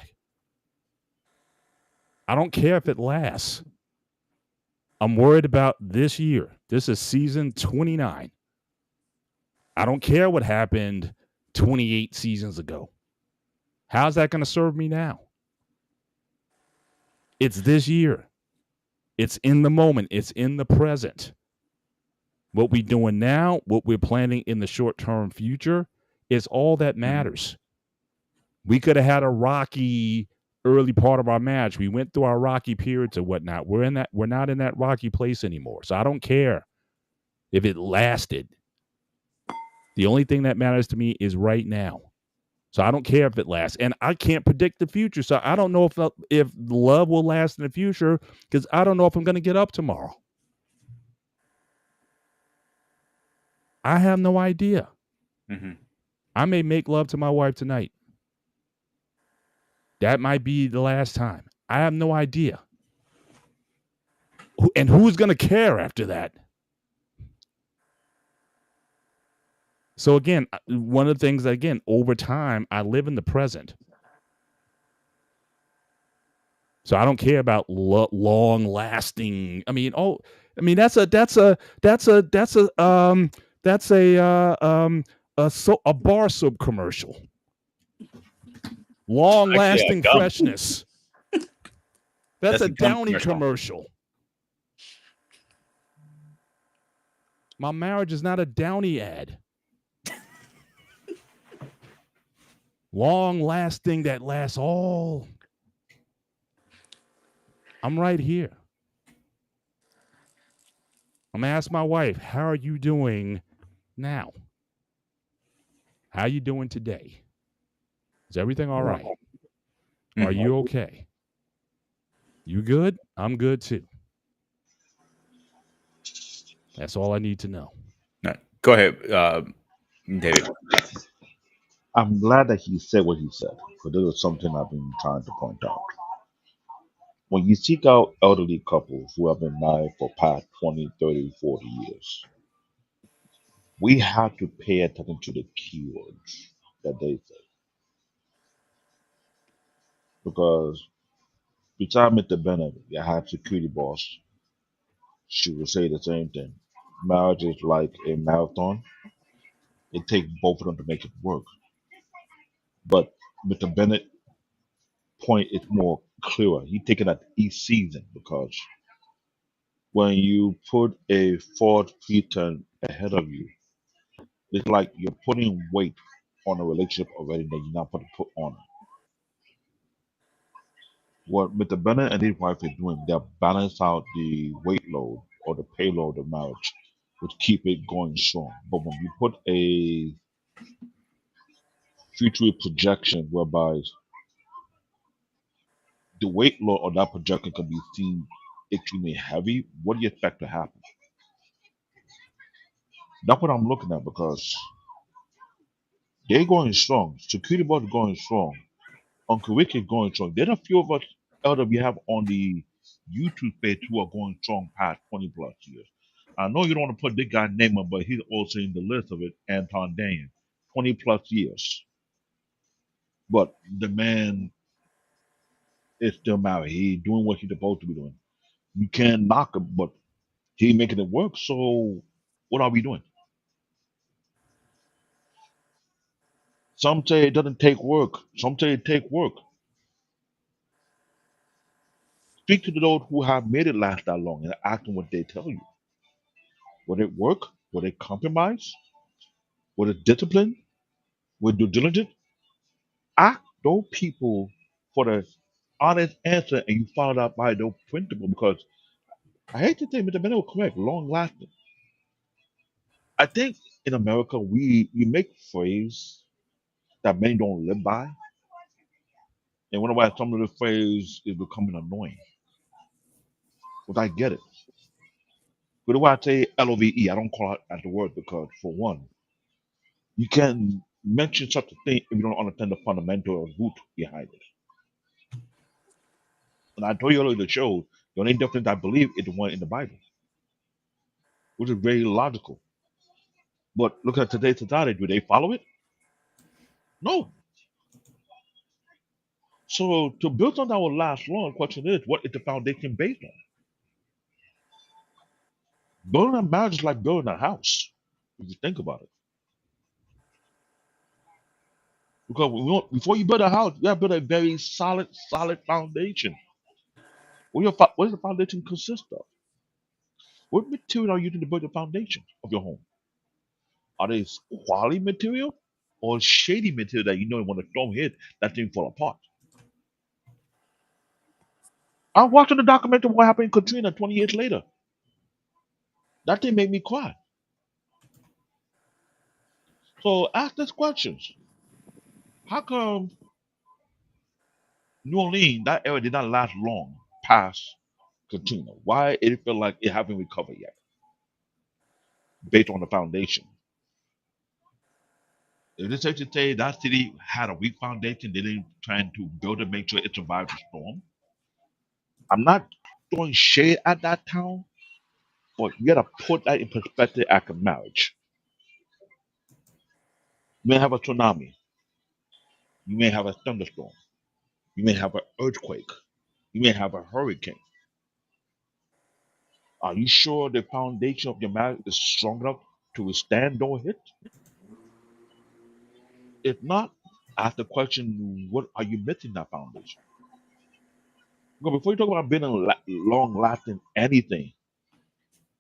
I don't care if it lasts. I'm worried about this year. This is season 29. I don't care what happened 28 seasons ago. How's that going to serve me now? It's this year. It's in the moment. It's in the present. What we're doing now, what we're planning in the short-term future is all that matters. We could have had a rocky early part of our match. We went through our rocky periods and whatnot. We're not in that rocky place anymore. So I don't care if it lasted. The only thing that matters to me is right now. So I don't care if it lasts. And I can't predict the future. So I don't know if love will last in the future because I don't know if I'm going to get up tomorrow. I have no idea. Mm-hmm. I may make love to my wife tonight. That might be the last time. I have no idea. And who's going to care after that? So again, one of the things, again, over time, I live in the present. So I don't care about long lasting. I mean, that's a bar soap commercial. Long lasting freshness. That's a Downy commercial. My marriage is not a Downy ad. Long lasting that lasts all. I'm right here. I'm gonna ask my wife, how are you doing now? How are you doing today? Is everything all right? Are you okay? You good? I'm good too. That's all I need to know. No, go ahead, David. I'm glad that he said what he said, because this is something I've been trying to point out. When you seek out elderly couples who have been married for past 20, 30, 40 years, we have to pay attention to the keywords that they say. Because besides Mr. Bennett, I had security boss, she would say the same thing. Marriage is like a marathon. It takes both of them to make it work. But Mr. Bennett point is more clearer. He taking at each season because when you put a Ford Phaeton ahead of you, It's like you're putting weight on a relationship already that you're not supposed to put on it. What Mr. Bennett and his wife are doing, they're balance out the weight load or the payload of marriage, which keep it going strong. But when you put a future projection whereby the weight load of that projection can be seen extremely heavy, what do you expect to happen? That's what I'm looking at because they're going strong. Security board is going strong. Uncle Rick is going strong. There are a few of us elder we have on the YouTube page who are going strong past 20 plus years. I know you don't want to put this guy's name up, but he's also in the list of it, Anton Daniel, 20 plus years. But the man is still married. He's doing what he's supposed to be doing. You can't knock him, but he's making it work. So what are we doing? Some say it doesn't take work. Some say it take work. Speak to those who have made it last that long and ask them what they tell you. Would it work? Would it compromise? Would it discipline? Would due diligence? Ask those people for the honest answer and you follow that by those principles because I hate to say Mr. Bennett was correct, long lasting. I think in America we make phrase that many don't live by. And wonder why some of the phrase is becoming annoying. But I get it. But why I say LOVE, I don't call it as the word because for one, you can mention such a thing if you don't understand the fundamental or root behind it. And I told you earlier the show, the only difference I believe is the one in the Bible, which is very logical. But look at today's society, do they follow it? No. So to build something that will last long, the question is, what is the foundation based on? Building a marriage is like building a house, if you think about it. Because before you build a house, you have to build a very solid foundation. What does the foundation consist of? What material are you using to build the foundation of your home? Are they quality material or shady material that you know when the storm hit, that thing fall apart? I'm watching the documentary what happened in Katrina 20 years later. That thing made me cry. So ask this questions. How come New Orleans, that area did not last long past Katrina? Why it feel like it haven't recovered yet, based on the foundation? Is it safe to say that city had a weak foundation? They didn't trying to build it, make sure it survived the storm? I'm not throwing shade at that town, but you gotta put that in perspective after marriage. You may have a tsunami, you may have a thunderstorm, you may have an earthquake, you may have a hurricane. Are you sure the foundation of your marriage is strong enough to withstand those hits? If not, ask the question, what are you missing that foundation? Because before you talk about building long lasting anything,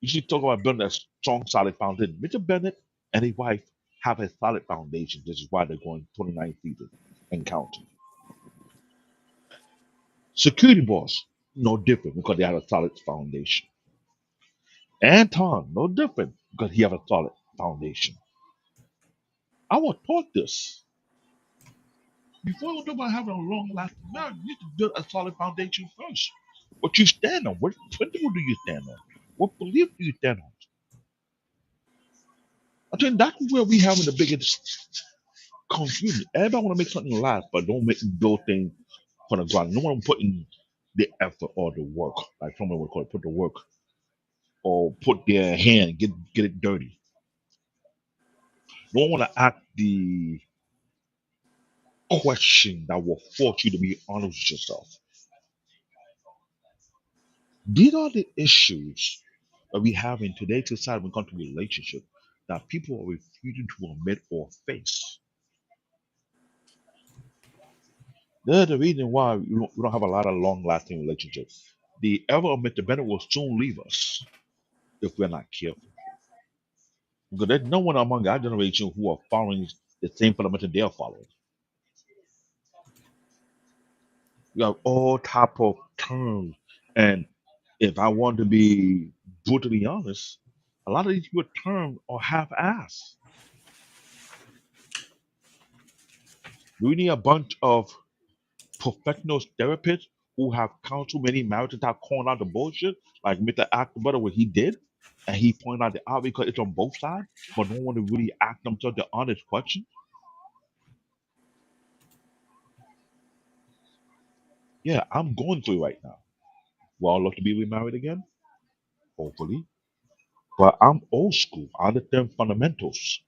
you should talk about building a strong, solid foundation. Mr. Bennett and his wife have a solid foundation. This is why they're going 29 seasons and counting. Security boss, no different because they have a solid foundation. Anton, no different because he have a solid foundation. I was taught this. Before you talk about having a long lasting marriage, you need to build a solid foundation first. What you stand on, what principle do you stand on? What belief do you stand on? I think that's where we having the biggest confusion. Everybody want to make something last, but don't make build things from the ground. No one putting the effort or the work, like someone would call it, put the work or put their hand, get it dirty. No one want to ask the question that will force you to be honest with yourself. These are the issues that we have in today's society when it comes to relationship that people are refusing to admit or face. There's the reason why we don't have a lot of long-lasting relationships. The ever of Mr. Bennett will soon leave us if we're not careful. Because there's no one among our generation who are following the same fundamental they are following. You have all type of terms, and if I want to be brutally honest, a lot of these people terms are half-assed. We need a bunch of professional therapists who have counseled many marriages that calling out the bullshit, like Mr. Actor Brother, what he did, and he pointed out the obvious because it's on both sides, but no one to really ask themselves the honest question. Yeah, I'm going through it right now. Well, I'd love to be remarried again, hopefully. But I'm old school. I understand fundamentals.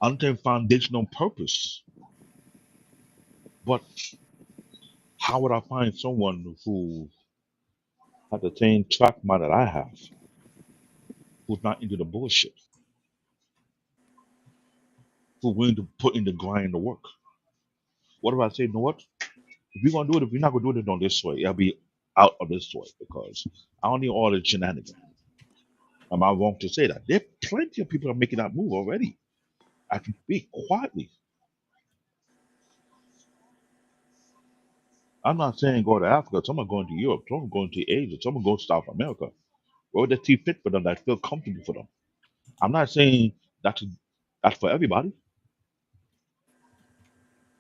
I understand foundational purpose. But how would I find someone who has the same track mind that I have, who's not into the bullshit, who's willing to put in the grind, the work? What if I say, you know what? If we're gonna do it, if we're not gonna do it on this way, it'll be out of this way because I don't need all the shenanigans. Am I wrong to say that? There are plenty of people that are making that move already. I can speak quietly. I'm not saying go to Africa. Some are going to Europe. Some are going to Asia. Some are going to South America. Where they see fit for them, that feel comfortable for them. I'm not saying that's for everybody.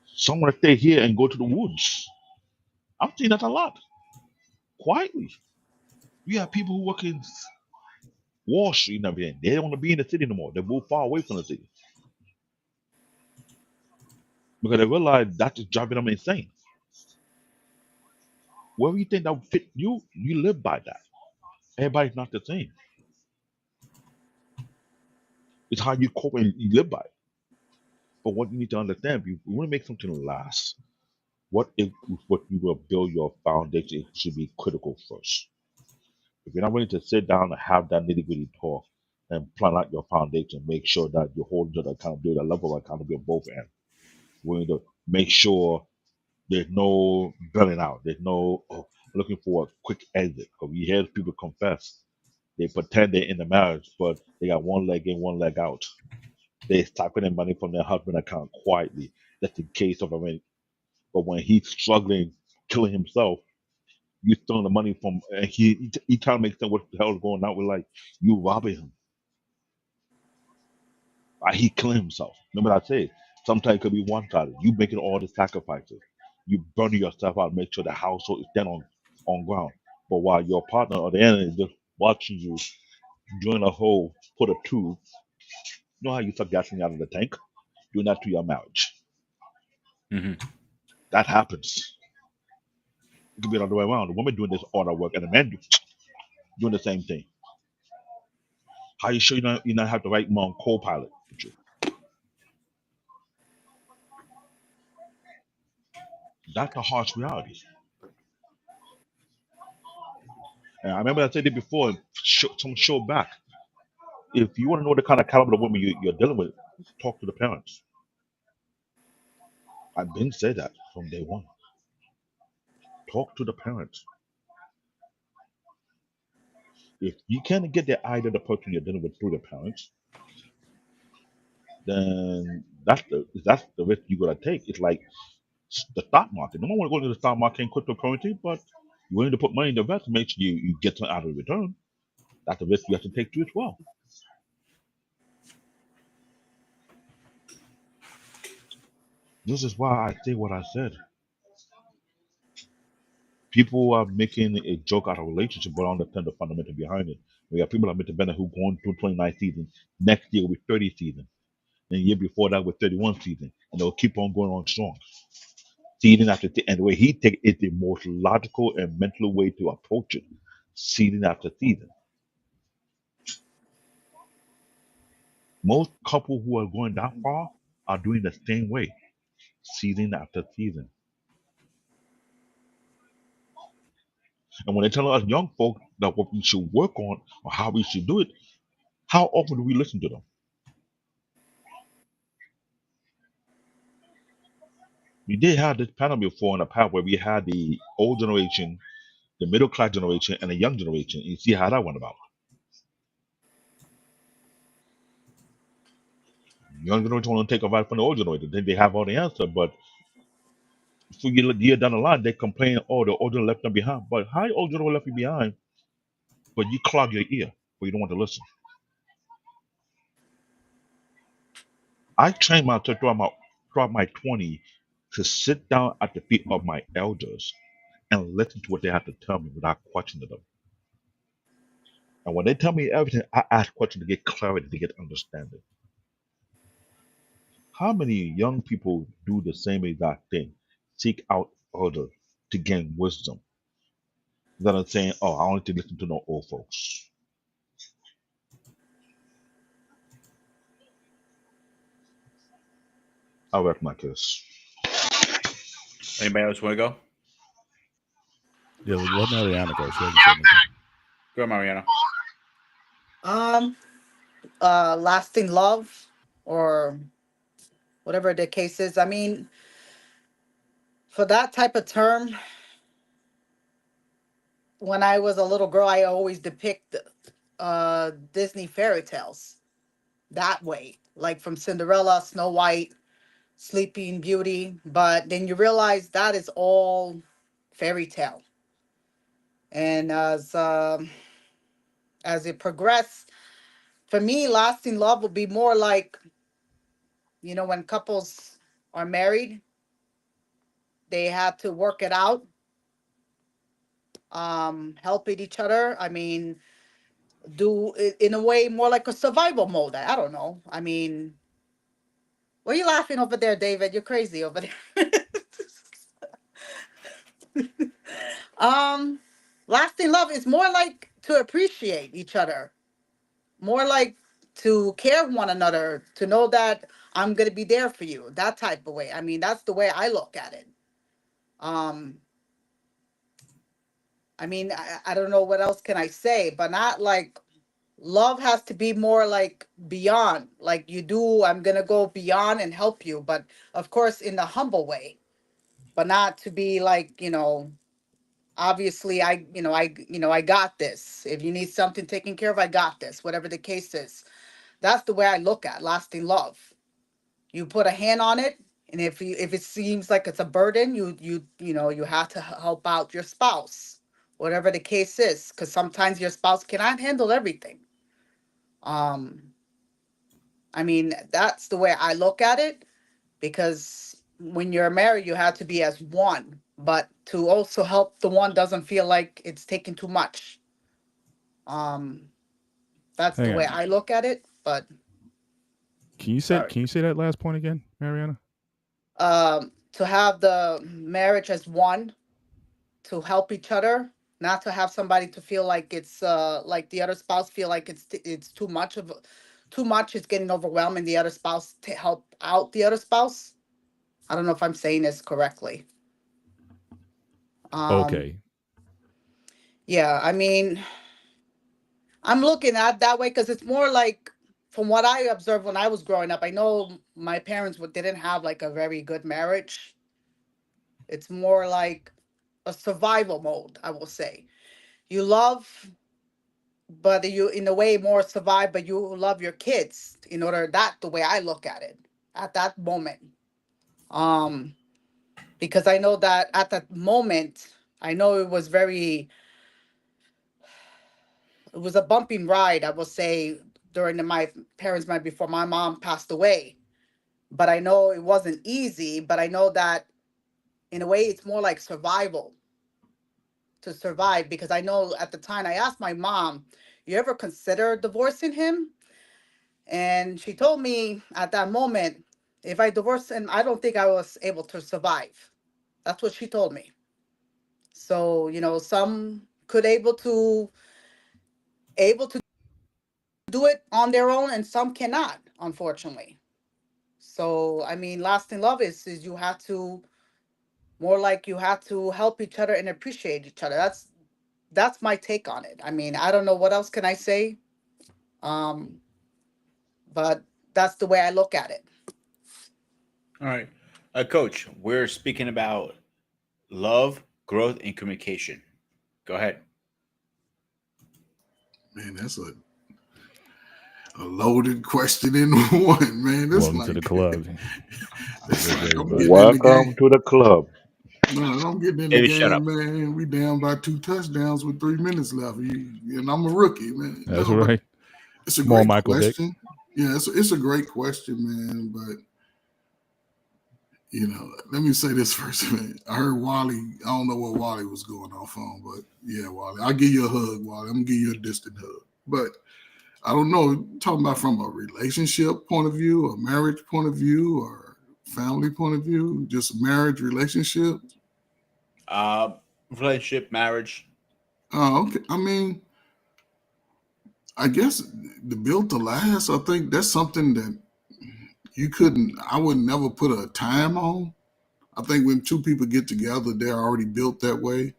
Some want to stay here and go to the woods. I'm seeing that a lot. Quietly. We have people who work in Wall Street and everything. They don't want to be in the city no more. They move far away from the city because they realize that's just driving them insane. Wherever you think that would fit you, you live by that. Everybody's not the same. It's how you cope and you live by it. But what you need to understand, if you want to make something last, what you will build your foundation, it should be critical first. If you're not willing to sit down and have that nitty gritty talk and plan out your foundation, make sure that you're holding to the accountability, the level of accountability on both ends. Willing to make sure there's no burning out. There's no looking for a quick exit. Because we hear people confess. They pretend they're in the marriage, but they got one leg in, one leg out. They siphoning money from their husband account quietly. That's the case of a man. But when he's struggling, killing himself, you stealing the money from, and he trying to make sense what the hell is going on. We're like, you robbing him. He killing himself. Remember what I said? Sometimes it could be one-sided. You making all the sacrifices. You burning yourself out, make sure the household is stand on ground. But while your partner or the enemy is just watching you doing a hole, put a tube, you know how you suck gasoline out of the tank? Doing that to your marriage. hmm That happens. It could be the other way around. The woman doing this all that work and the man doing the same thing. How you sure you not have the right man co-pilot with you? That's the harsh reality. And I remember I said it before, some show back. If you want to know the kind of caliber of women you're dealing with, talk to the parents. I've been said that from day one. Talk to the parents. If you can't get the idea of the person you're dealing with through the parents, then that's the risk you gotta take. It's like the stock market. No one want to go into the stock market and cryptocurrency, but you're willing to put money in the invest to make sure you get something out of the return. That's the risk you have to take too as well. This is why I say what I said. People are making a joke out of relationship, but I understand the fundamental behind it. We have people like Mr. Bennett who going through 29 seasons. Next year will be 30 seasons. And the year before that with 31 seasons. And they'll keep on going on strong. Season after season. And the way he take it is the most logical and mental way to approach it. Season after season. Most couples who are going that far are doing the same way. Season after season. And when they tell us young folk that what we should work on or how we should do it, how often do we listen to them? We did have this panel before in the past where we had the old generation, the middle class generation, and the young generation. You see how that went about. Young generation want to take advice from the old generation. They have all the answer, but a few years down the line, they complain, oh, the old generation left them behind. But how the old generation left you behind, but you clog your ear, but you don't want to listen? I trained myself throughout my 20s to sit down at the feet of my elders and listen to what they have to tell me without questioning them. And when they tell me everything, I ask questions to get clarity, to get understanding. How many young people do the same exact thing? Seek out others to gain wisdom. Instead of saying, oh, I only to listen to no old folks. I rest my case. Anybody else want to go? Yeah, let Mariana go. She hasn't said anything. Go, Mariana. Lasting love or whatever the case is. I mean, for that type of term, when I was a little girl, I always depict Disney fairy tales that way, like from Cinderella, Snow White, Sleeping Beauty. But then you realize that is all fairy tale. And as it progressed, for me, lasting love would be more like, when couples are married, they have to work it out, helping each other. I mean, do it in a way more like a survival mode. I don't know. I mean, what are you laughing over there, David? You're crazy over there. um, lasting love is more like to appreciate each other, more like to care one another, to know that I'm gonna be there for you, that type of way. I mean, that's the way I look at it. Um, I mean, I don't know what else can I say, but not like love has to be more like beyond. Like you do, I'm gonna go beyond and help you, but of course in a humble way, but not to be like, obviously I got this. If you need something taken care of, I got this, whatever the case is. That's the way I look at lasting love. You put a hand on it, and if it seems like it's a burden, you have to help out your spouse, whatever the case is, because sometimes your spouse cannot handle everything. um I mean, that's the way I look at it, because when you're married you have to be as one, but to also help the one doesn't feel like it's taking too much. um that's the Hang way on. I look at it. But Can you Sorry. say that last point again, Mariana? to have the marriage as one, to help each other, not to have somebody to feel like it's like the other spouse feel like it's too much too much, it's getting overwhelming the other spouse, to help out the other spouse. I don't know if I'm saying this correctly. um Okay. yeah, I mean, I'm looking at that way because it's more like, from what I observed when I was growing up, I know my parents didn't have like a very good marriage. It's more like a survival mode, I will say. You love, but you in a way more survive, but you love your kids in order, that the way I look at it at that moment. um because I know that at that moment, I know it was a bumping ride, I will say, during my parents' marriage before my mom passed away. But I know it wasn't easy, but I know that in a way it's more like survival, to survive, because I know at the time I asked my mom, you ever consider divorcing him? And she told me at that moment, if I divorced him, I don't think I was able to survive. That's what she told me. So, some could able to do it on their own, and some cannot, unfortunately. So, I mean, lasting love is you have to, more like you have to help each other and appreciate each other. That's my take on it. I mean, I don't know what else can I say. Um, but that's the way I look at it. All right. Coach, we're speaking about love, growth, and communication. Go ahead. Man, that's A loaded question in one, man. This Welcome to the like club. it's Yes, like I'm everybody. getting in the Welcome game. to the club. No, I'm getting in the Baby, shut up. game, man. We down by 2 touchdowns with 3 minutes left. And I'm a rookie, man. That's No, but right. it's a Come on, great Michael Vick. question. Yeah, it's a great question, man. But let me say this first, man. I heard Wally. I don't know what Wally was going off on, but yeah, Wally. I'll give you a hug, Wally. I'm gonna give you a distant hug. But I don't know, talking about from a relationship point of view, a marriage point of view, or family point of view, just marriage, relationship. Relationship, marriage. Oh, okay. I mean, I guess the built to last, I think that's something that I would never put a time on. I think when two people get together, they're already built that way.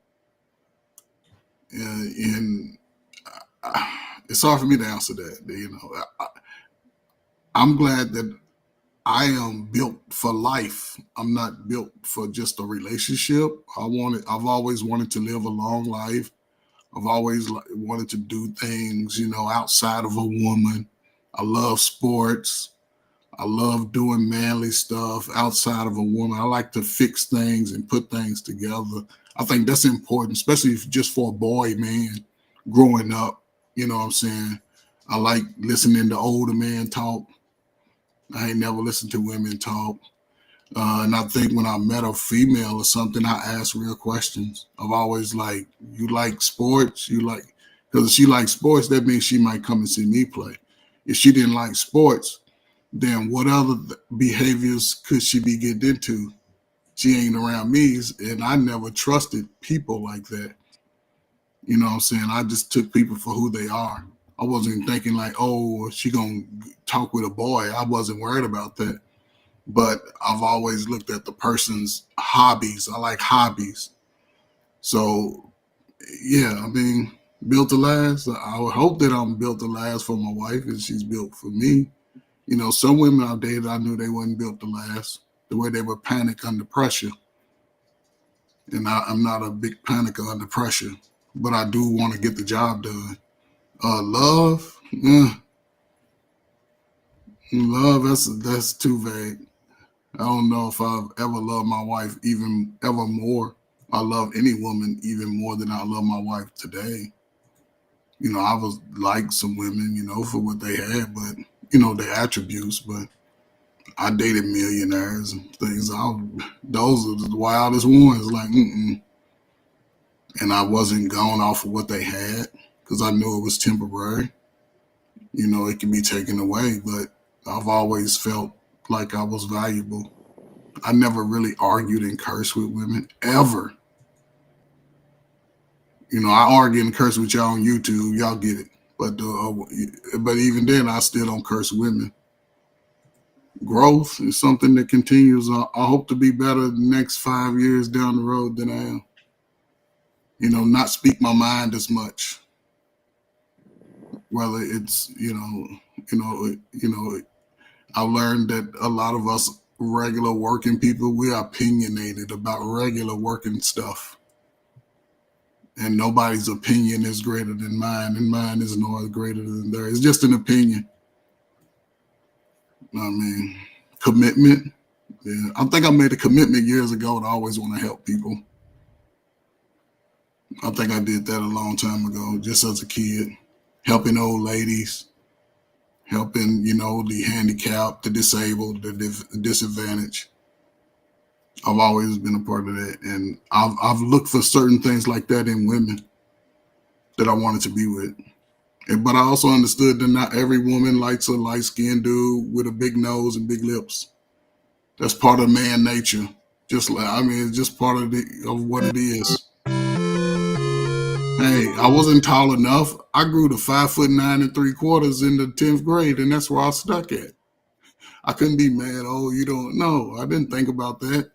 And it's hard for me to answer that. I'm glad that I am built for life. I'm not built for just a relationship. I've always wanted to live a long life. I've always wanted to do things, outside of a woman. I love sports. I love doing manly stuff outside of a woman. I like to fix things and put things together. I think that's important, especially just for a boy, man, growing up. You know what I'm saying? I like listening to older men talk. I ain't never listened to women talk. And I think when I met a female or something, I asked real questions. I've always like, you like sports? Because if she likes sports, that means she might come and see me play. If she didn't like sports, then what other behaviors could she be getting into? She ain't around me, and I never trusted people like that. You know what I'm saying? I just took people for who they are. I wasn't thinking like, oh, she gonna talk with a boy. I wasn't worried about that. But I've always looked at the person's hobbies. I like hobbies. So yeah, I mean, built to last. I would hope that I'm built to last for my wife and she's built for me. Some women I dated, I knew they wasn't built to last. The way they would panic under pressure. And I'm not a big panicker under pressure, but I do want to get the job done. Love, love. That's too vague. I don't know if I've ever loved my wife even ever more. I love any woman even more than I love my wife today. I was like some women, for what they had, but their attributes. But I dated millionaires and things. Those are the wildest ones. Like, and I wasn't going off of what they had because I knew it was temporary. It can be taken away, but I've always felt like I was valuable. I never really argued and cursed with women ever. I argue and curse with y'all on YouTube. Y'all get it. But even then, I still don't curse women. Growth is something that continues. I hope to be better the next 5 years down the road than I am. Not speak my mind as much. Whether it's, I learned that a lot of us regular working people, we're opinionated about regular working stuff. And nobody's opinion is greater than mine, and mine is no greater than theirs. It's just an opinion. I mean, commitment. Yeah, I think I made a commitment years ago to always want to help people. I think I did that a long time ago, just as a kid, helping old ladies, helping, the handicapped, the disabled, the disadvantaged. I've always been a part of that. And I've looked for certain things like that in women that I wanted to be with. But I also understood that not every woman likes a light-skinned dude with a big nose and big lips. That's part of man nature. It's just part of what it is. Hey, I wasn't tall enough. I grew to 5'9" 3/4 in the 10th grade, and that's where I stuck at. I couldn't be mad. Oh, you don't know. I didn't think about that.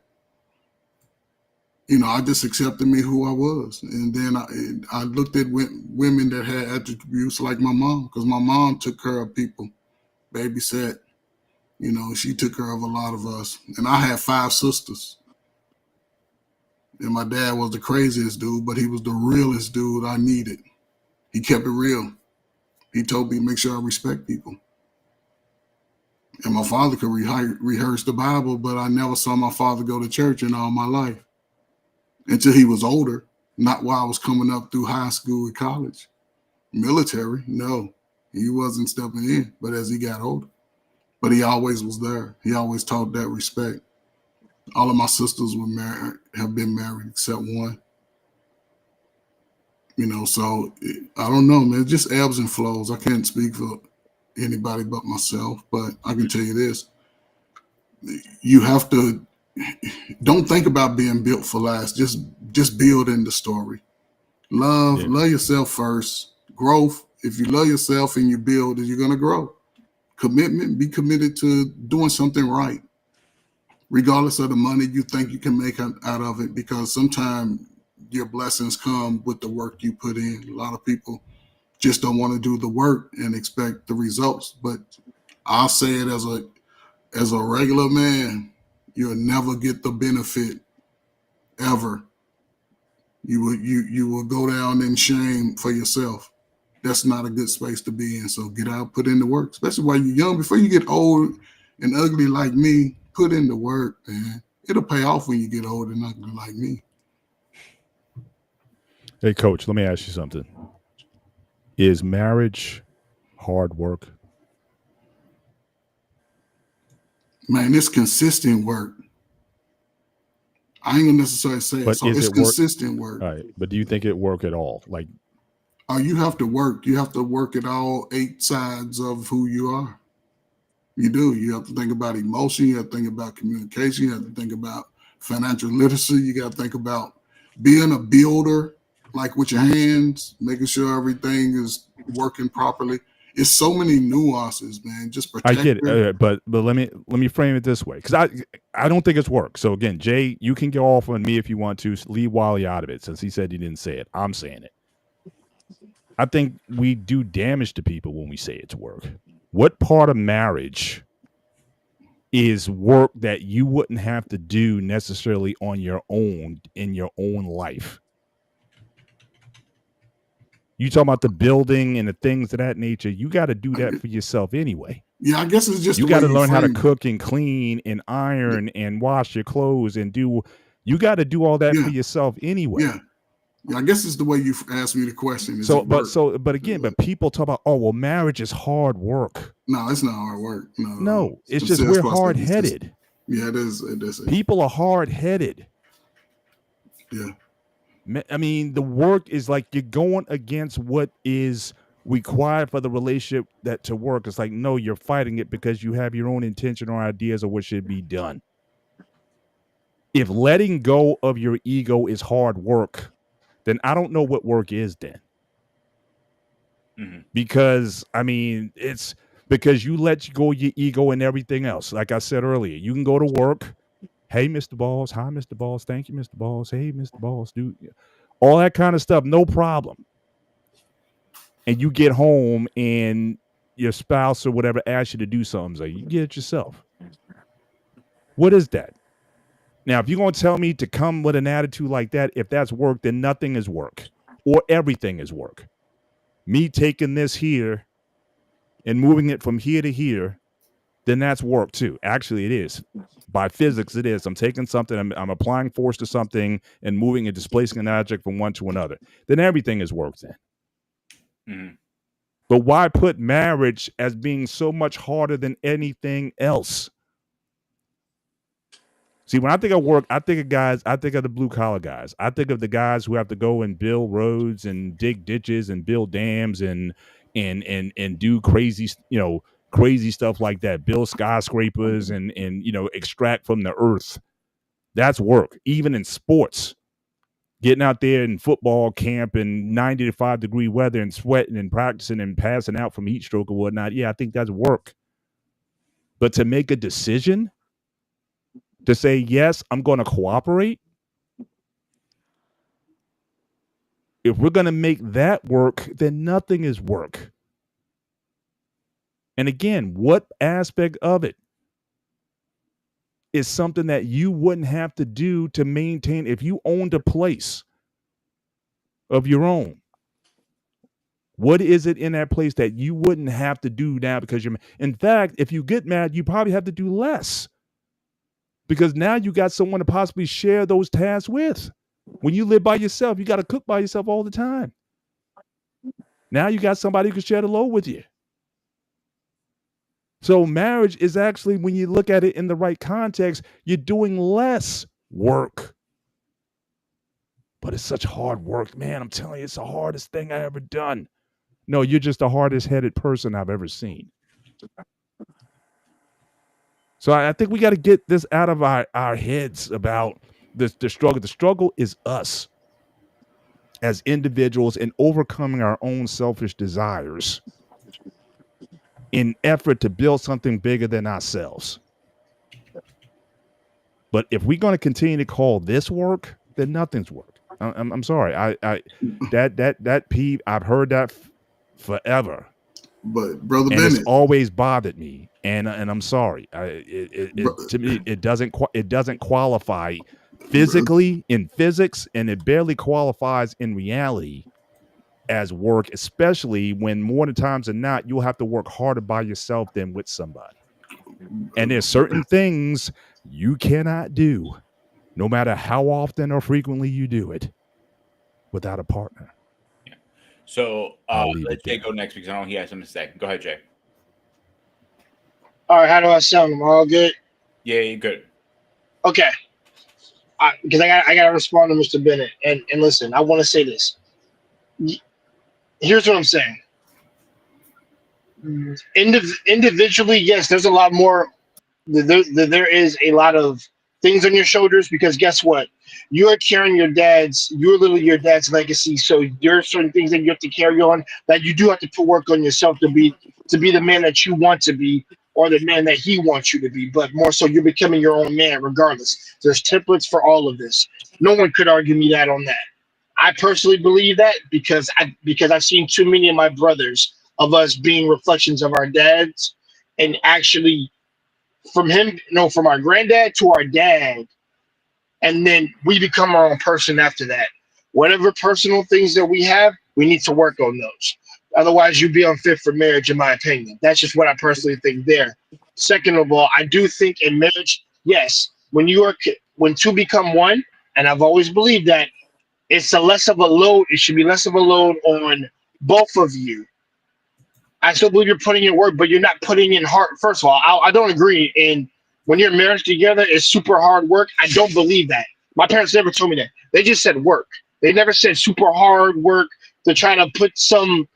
I just accepted me who I was. And then I looked at women that had attributes like my mom, because my mom took care of people, babysat. She took care of a lot of us. And I had 5 sisters. And my dad was the craziest dude, but he was the realest dude I needed. He kept it real. He told me, make sure I respect people. And my father could rehearse the Bible, but I never saw my father go to church in all my life until he was older. Not while I was coming up through high school and college. Military, no, he wasn't stepping in, but as he got older. But he always was there. He always taught that respect. All of my sisters were married, have been married except one. So I don't know, man. It just ebbs and flows. I can't speak for anybody but myself, but I can tell you this. You have to, don't think about being built for last. Just build in the story. Love yourself first. Growth. If you love yourself and you build, you're going to grow. Commitment, be committed to doing something right, regardless of the money you think you can make out of it, because sometimes your blessings come with the work you put in. A lot of people just don't want to do the work and expect the results. But I'll say it as a regular man, you'll never get the benefit ever. You will go down in shame for yourself. That's not a good space to be in. So get out, put in the work, especially while you're young. Before you get old and ugly like me, put in the work, man. It'll pay off when you get old and ugly like me. Hey, Coach, let me ask you something. Is marriage hard work? Man, it's consistent work. I ain't gonna necessarily say it. So it's consistent work. All right, but do you think it work at all? Like, you have to work. You have to work at all 8 sides of who you are. You do. You have to think about emotion. You have to think about communication. You have to think about financial literacy. You got to think about being a builder, like with your hands, making sure everything is working properly. It's so many nuances, man. Just protect. I get it, but let me frame it this way, because I don't think it's work. So again, Jay, you can go off on me if you want to. Leave Wally out of it, since he said he didn't say it. I'm saying it. I think we do damage to people when we say it's work. What part of marriage is work that you wouldn't have to do necessarily on your own in your own life? You talking about the building and the things of that nature. You got to do that for yourself anyway. Yeah, I guess it's just you got to learn how to cook and clean and iron and wash your clothes and do. You got to do all that for yourself anyway. Yeah, I guess it's the way you asked me the question. But again, people talk about, oh well, marriage is hard work. No, it's not hard work. No, it's just we're hard headed. Yeah, it is. People are hard headed. Yeah. I mean, the work is like you're going against what is required for the relationship that to work. It's like, no, you're fighting it because you have your own intention or ideas of what should be done. If letting go of your ego is hard work, then I don't know what work is then. Mm-hmm. Because, I mean, it's because you let go of your ego and everything else. Like I said earlier, you can go to work. Hey, Mr. Balls. Hi, Mr. Balls. Thank you, Mr. Balls. Hey, Mr. Balls. Dude, all that kind of stuff. No problem. And you get home and your spouse or whatever asks you to do something. So you get it yourself. What is that? Now, if you're going to tell me to come with an attitude like that, if that's work, then nothing is work or everything is work. Me taking this here and moving it from here to here, then that's work too. Actually, it is. By physics, it is. I'm taking something, I'm applying force to something and moving and displacing an object from one to another. Then everything is work then. Mm-hmm. But why put marriage as being so much harder than anything else? See, when I think of work, I think of guys, I think of the blue collar guys. I think of the guys who have to go and build roads and dig ditches and build dams and do crazy, crazy stuff like that, build skyscrapers and extract from the earth. That's work. Even in sports, getting out there in football camp in 95 degree weather and sweating and practicing and passing out from heat stroke or whatnot. Yeah, I think that's work. But to make a decision to say, yes, I'm going to cooperate. If we're going to make that work, then nothing is work. And again, what aspect of it is something that you wouldn't have to do to maintain if you owned a place of your own? What is it in that place that you wouldn't have to do now because you're? In fact, if you get mad, you probably have to do less because now you got someone to possibly share those tasks with. When you live by yourself, you got to cook by yourself all the time. Now you got somebody who can share the load with you. So marriage is actually, when you look at it in the right context, you're doing less work. But it's such hard work, man. I'm telling you, it's the hardest thing I ever done. No, you're just the hardest headed person I've ever seen. So I think we got to get this out of our heads about the struggle. The struggle is us as individuals in overcoming our own selfish desires in effort to build something bigger than ourselves. But if we're going to continue to call this work, then nothing's work. I'm sorry. That peeve, I've heard that forever. But Brother And Bennett, it's always bothered me, and I'm sorry. To me, it doesn't qualify physically in physics, and it barely qualifies in reality as work, especially when more times than not you'll have to work harder by yourself than with somebody. And there's certain things you cannot do, no matter how often or frequently you do it, without a partner. So I'll leave let it Jay there. go next because I know he has something to say. Go ahead, Jay. All right, how do I sound? Am I all good? Yeah, you're good. Okay. Because I got to respond to Mr. Bennett. And listen, I want to say this. Here's what I'm saying. Individually, yes, there's a lot more. There is a lot of things on your shoulders because guess what? You're carrying you're literally your dad's legacy. So there are certain things that you have to carry on that you do have to put work on yourself to be the man that you want to be or the man that he wants you to be. But more so, you're becoming your own man regardless. There's templates for all of this. No one could argue me that on that. I personally believe that because I've seen too many of my brothers of us being reflections of our dads and actually from our granddad to our dad, and then we become our own person after that. Whatever personal things that we have, we need to work on those. Otherwise, you'd be unfit for marriage, in my opinion. That's just what I personally think there. Second of all, I do think in marriage, yes, when two become one, and I've always believed that it's less of a load. It should be less of a load on both of you. I still believe you're putting in work, but you're not putting in hard. First of all, I don't agree. And when you're married together, it's super hard work. I don't believe that. My parents never told me that. They just said work. They never said super hard work to try to put some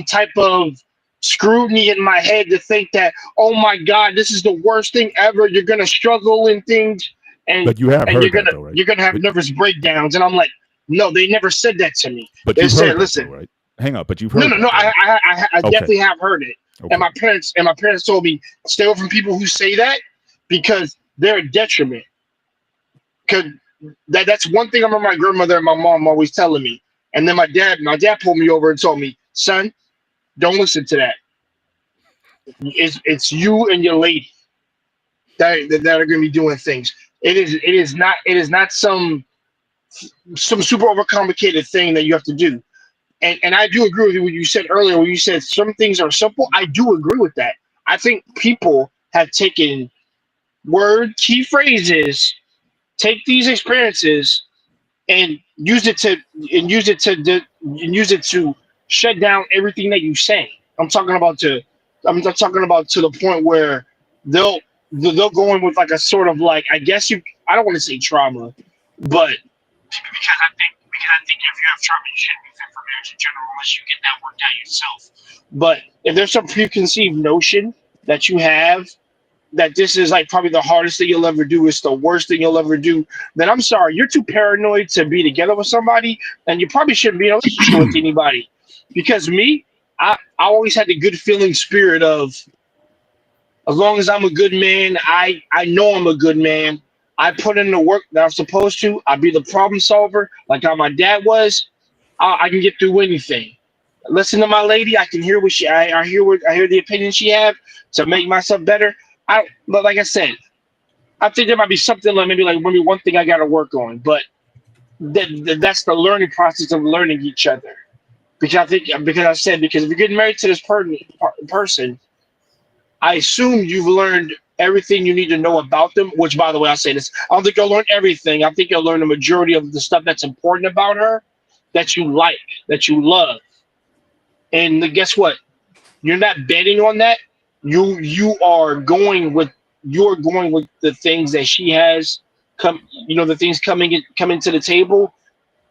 type of scrutiny in my head to think that, oh my God, this is the worst thing ever. You're gonna struggle in things, and But you have heard you're that gonna though, right? you're gonna have nervous breakdowns. And I'm like, no, they never said that to me. But They you've said, heard that listen, though, right? Hang on, but you've no, heard no, that no. though. I Okay. definitely have heard it. Okay. And my parents told me stay away from people who say that because they're a detriment. Because that's one thing I remember my grandmother and my mom always telling me. And then my dad pulled me over and told me, son, don't listen to that. It's you and your lady that are going to be doing things. It is not some super overcomplicated thing that you have to do. And I do agree with what you said earlier when you said some things are simple. I do agree with that. I think people have taken key phrases, take these experiences, and use it to shut down everything that you say. I'm talking about to the point where they'll go in with like a sort of like I don't want to say trauma, but because I think if you have trauma, you shouldn't be fit for marriage in general unless you get that worked out yourself. But if there's some preconceived notion that you have that this is like probably the hardest thing you'll ever do, it's the worst thing you'll ever do, then I'm sorry, you're too paranoid to be together with somebody, and you probably shouldn't be in a relationship with anybody. Because me, I always had the good feeling spirit of as long as I'm a good man, I know I'm a good man. I put in the work that I'm supposed to. I be the problem solver, like how my dad was. I can get through anything. Listen to my lady. I can hear I hear the opinion she have to make myself better. But like I said, I think there might be something like maybe one thing I got to work on. But that's the learning process of learning each other. because I said, because if you're getting married to this person, I assume you've learned everything you need to know about them. Which, by the way, I say this: I don't think you'll learn everything. I think you'll learn the majority of the stuff that's important about her, that you like, that you love. And guess what? You're not betting on that. You're going with the things that she has come. You know, the things coming to the table,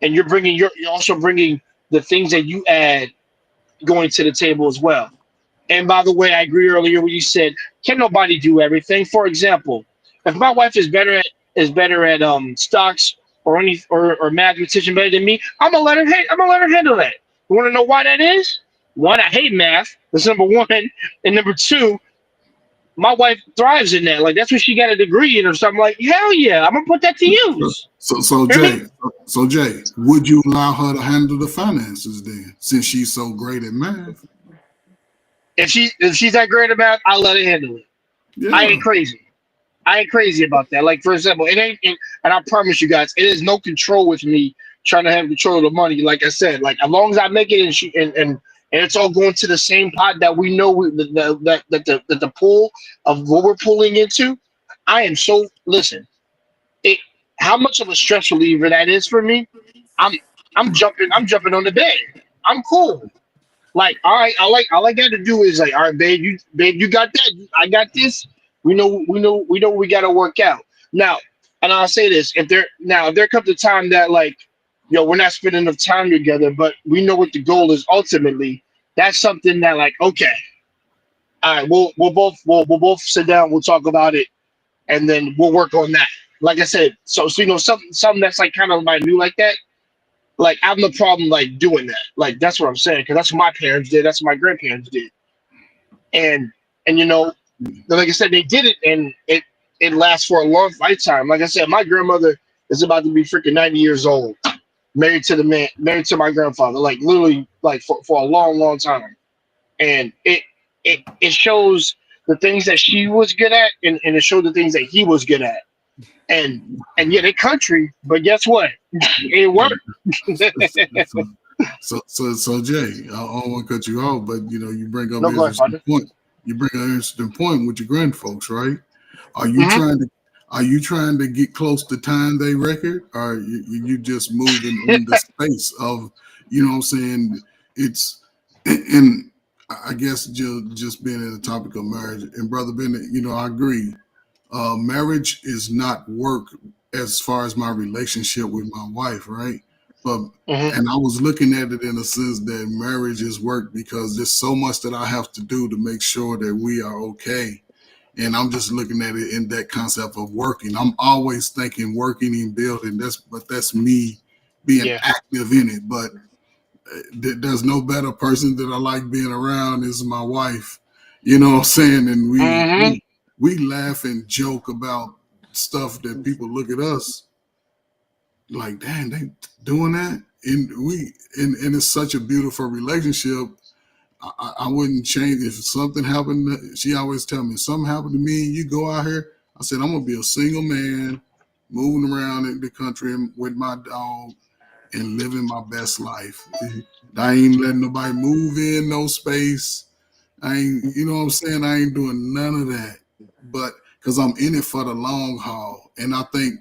and you're also bringing the things that you add going to the table as well. And by the way, I agree earlier when you said, can nobody do everything? For example, if my wife is better at stocks or mathematician better than me, I'm gonna let her handle that. You want to know why that is? One, I hate math. That's number one, and number two, my wife thrives in that. Like that's what she got a degree in or something. Like hell yeah, I'm gonna put that to use. So Hear me? Jay, would you allow her to handle the finances then, since she's so great at math? If she's that great at math, I'll let her handle it. Yeah. I ain't crazy. I ain't crazy about that. Like for example, and I promise you guys, it is no control with me trying to have control of the money. Like I said, like as long as I make it and it's all going to the same pot that we know that the pool of what we're pulling into. I am so listen. It how much of a stress reliever that is for me. I'm I'm jumping on the bed. I'm cool. Like, all right, all I got to do is like, all right, babe, you got that. I got this. We got to work out now. And I'll say this: if there comes a time that like, we're not spending enough time together, but we know what the goal is ultimately. That's something that like, okay, all right, we'll both sit down, we'll talk about it, and then we'll work on that. Like I said, so something that's like kind of like new like that. Like I have no problem like doing that. Like that's what I'm saying because that's what my parents did. That's what my grandparents did. And like I said, they did it, and it lasts for a long lifetime. Like I said, my grandmother is about to be freaking 90 years old, married to my grandfather, like literally like for a long time. And it shows the things that she was good at, and it showed the things that he was good at. And yeah, they country, but guess what? It worked. So Jay, I don't want to cut you off, but you bring up No, an go ahead, interesting partner. point. You bring an interesting point with your grandfolks, right? Are you Mhm. trying to get close to time they record, or you just moving in the space of, what I'm saying? It's and I guess just being in the topic of marriage, and brother Bennett, I agree. Marriage is not work as far as my relationship with my wife, right? But Mhm. and I was looking at it in a sense that marriage is work because there's so much that I have to do to make sure that we are okay. And I'm just looking at it in that concept of working. I'm always thinking working and building. That's me being Yeah. active in it. But there's no better person that I like being around is my wife. You know what I'm saying? And Mhm. we laugh and joke about stuff that people look at us like, damn, they doing that. And it's such a beautiful relationship. I wouldn't change if something happened. She always tell me, something happened to me, you go out here. I said, I'm gonna be a single man, moving around in the country with my dog and living my best life. I ain't letting nobody move in no space. I ain't, you know what I'm saying? I ain't doing none of that. But because I'm in it for the long haul. And I think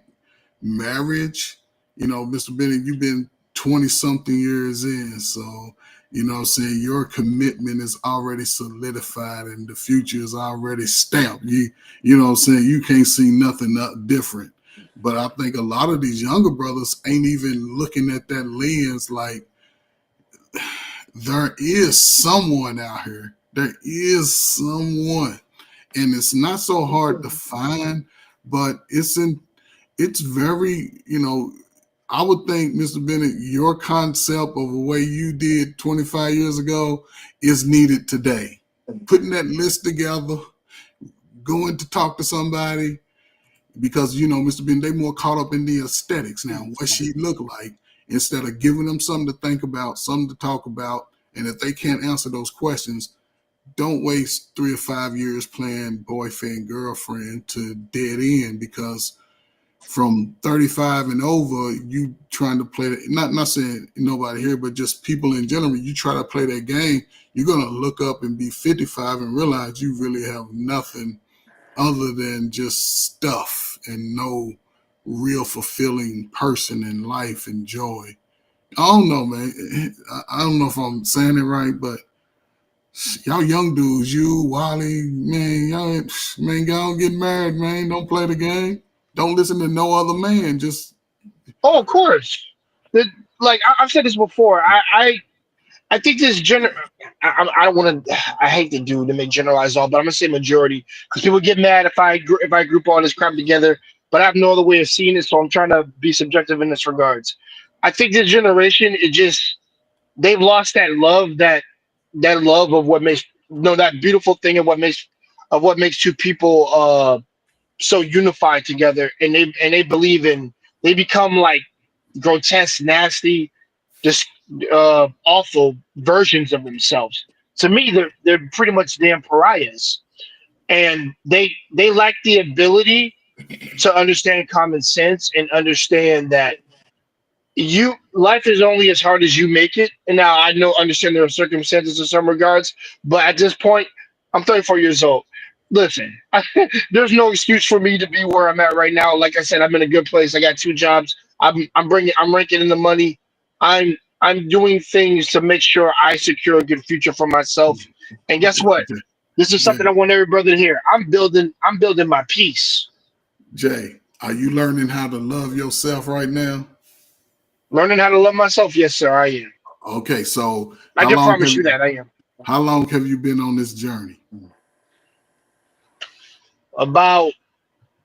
marriage, Mr. Bennett, you've been 20 something years in. So, what I'm saying, your commitment is already solidified and the future is already stamped. You know what I'm saying? You can't see nothing different. But I think a lot of these younger brothers ain't even looking at that lens like there is someone out here. There is someone. And it's not so hard to find, but it's very, I would think, Mr. Bennett, your concept of the way you did 25 years ago is needed today. Putting that list together, going to talk to somebody, because, Mr. Bennett, they more caught up in the aesthetics now, what she look like, instead of giving them something to think about, something to talk about. And if they can't answer those questions, don't waste 3 or 5 years playing boyfriend, girlfriend to dead end, because from 35 and over, you trying to play that, not saying nobody here, but just people in general, you try to play that game, you're going to look up and be 55 and realize you really have nothing other than just stuff and no real fulfilling person in life and joy. I don't know, man. I don't know if I'm saying it right, but y'all young dudes, you, Wally, man, y'all, man, y'all get married, man. Don't play the game. Don't listen to no other man. Just Oh, of course. Like I've said this before. I think this I don't want to. I hate to make generalize all, but I'm gonna say majority because people get mad if I group all this crap together. But I have no other way of seeing it, so I'm trying to be subjective in this regards. I think this generation, they've lost that love of what makes that beautiful thing of what makes two people so unified together, and they believe in, they become like grotesque, nasty, just awful versions of themselves. To me, they're pretty much damn pariahs, and they lack the ability to understand common sense and understand that life is only as hard as you make it. And now I understand there are circumstances in some regards, but at this point, I'm 34 years old. Listen, there's no excuse for me to be where I'm at right now. Like I said, I'm in a good place. I got 2 jobs. I'm ranking in the money. I'm doing things to make sure I secure a good future for myself. And guess what? This is something I want every brother to hear. I'm building my peace. Jay, are you learning how to love yourself right now? Learning how to love myself, yes, sir, I am. Okay, so I can promise you that I am. How long have you been on this journey? About,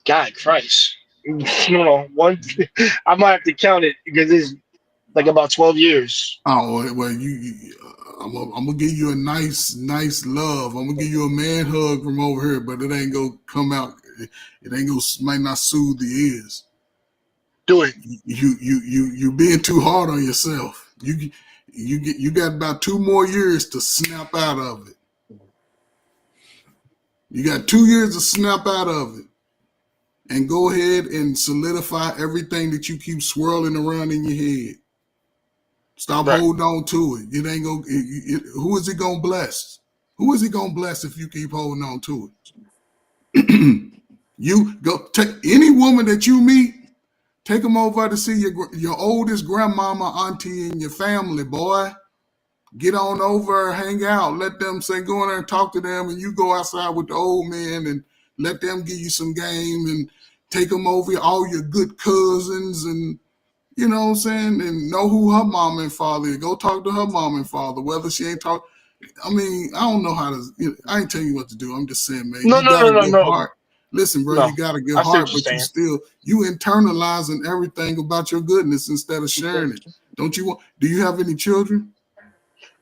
God Christ, I might have to count it because it's like about 12 years. Oh well, I'm gonna give you a nice love. I'm gonna give you a man hug from over here, but it ain't gonna come out. It ain't gonna, might not soothe the ears. Do it. You being too hard on yourself. You got about 2 more years to snap out of it. You got 2 years to snap out of it, and go ahead and solidify everything that you keep swirling around in your head. Stop holding on to it. It ain't gonna. Who is it gonna bless? Who is it gonna bless if you keep holding on to it? You go take any woman that you meet. Take them over to see your oldest grandmama, auntie, and your family, boy. Get on over, hang out. Let them go in there and talk to them, and you go outside with the old men and let them give you some game and take them over, all your good cousins, and you know what I'm saying, and know who her mom and father is. Go talk to her mom and father, whether she ain't talk. I mean, I don't know how to. I ain't telling you what to do. I'm just saying, man. No. Heart. Listen, bro, you got a good heart, but you internalizing everything about your goodness instead of sharing it. Don't you want? Do you have any children?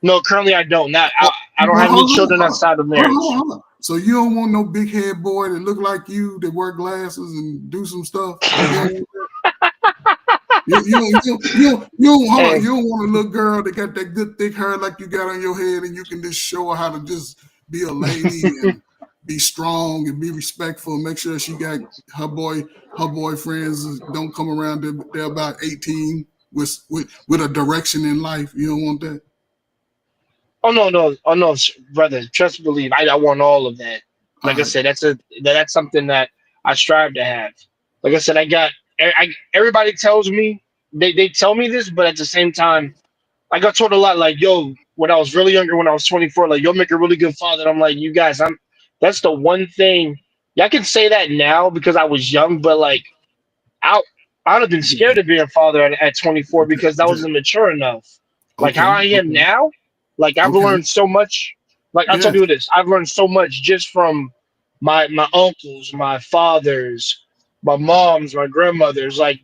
No, currently I don't. I don't have any children outside of marriage. So you don't want no big head boy that look like you, that wear glasses and do some stuff. You don't want a little girl that got that good thick hair like you got on your head, and you can just show her how to just be a lady and be strong and be respectful and make sure she got her boyfriends don't come around. They're about 18 with a direction in life. You don't want that. Oh no, brother. Trust and believe. I want all of that. Like I said, that's something that I strive to have. Like I said, everybody tells me they tell me this, but at the same time, I got told a lot. Like, yo, when I was really younger, when I was 24, like, you'll make a really good father. And I'm like, you guys, that's the one thing. Yeah, I can say that now because I was young, but like, I'd have been scared of being a father at 24 because I wasn't mature enough. Like how I am now, like I've learned so much. Like I'll tell you this, I've learned so much just from my uncles, my fathers, my moms, my grandmothers, like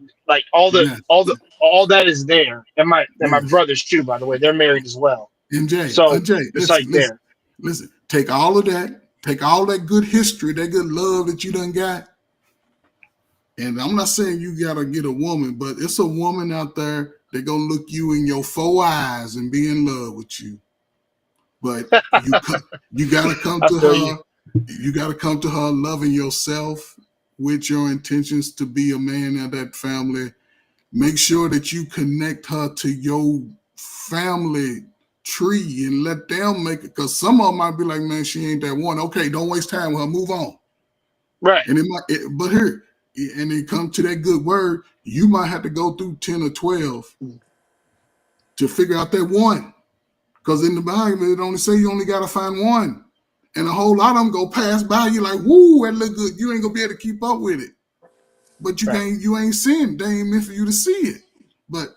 all that is there, and my brothers too. By the way, they're married as well. MJ, so Jay, it's like there. Listen, take all of that, take all that good history, that good love that you done got. And I'm not saying you gotta get a woman, but it's a woman out there that gonna look you in your 4 eyes and be in love with you. But you gotta come to her. You gotta come to her loving yourself, with your intentions to be a man of that family, make sure that you connect her to your family tree and let them make it. Because some of them might be like, man, she ain't that one. Okay, don't waste time with her. Move on. Right. And but here, and it comes to that good word, you might have to go through 10 or 12 to figure out that one. Because in the Bible, it only say you only got to find one. And a whole lot of them go pass by you like, woo, that look good. You ain't gonna be able to keep up with it. But you ain't seeing it. They ain't meant for you to see it. But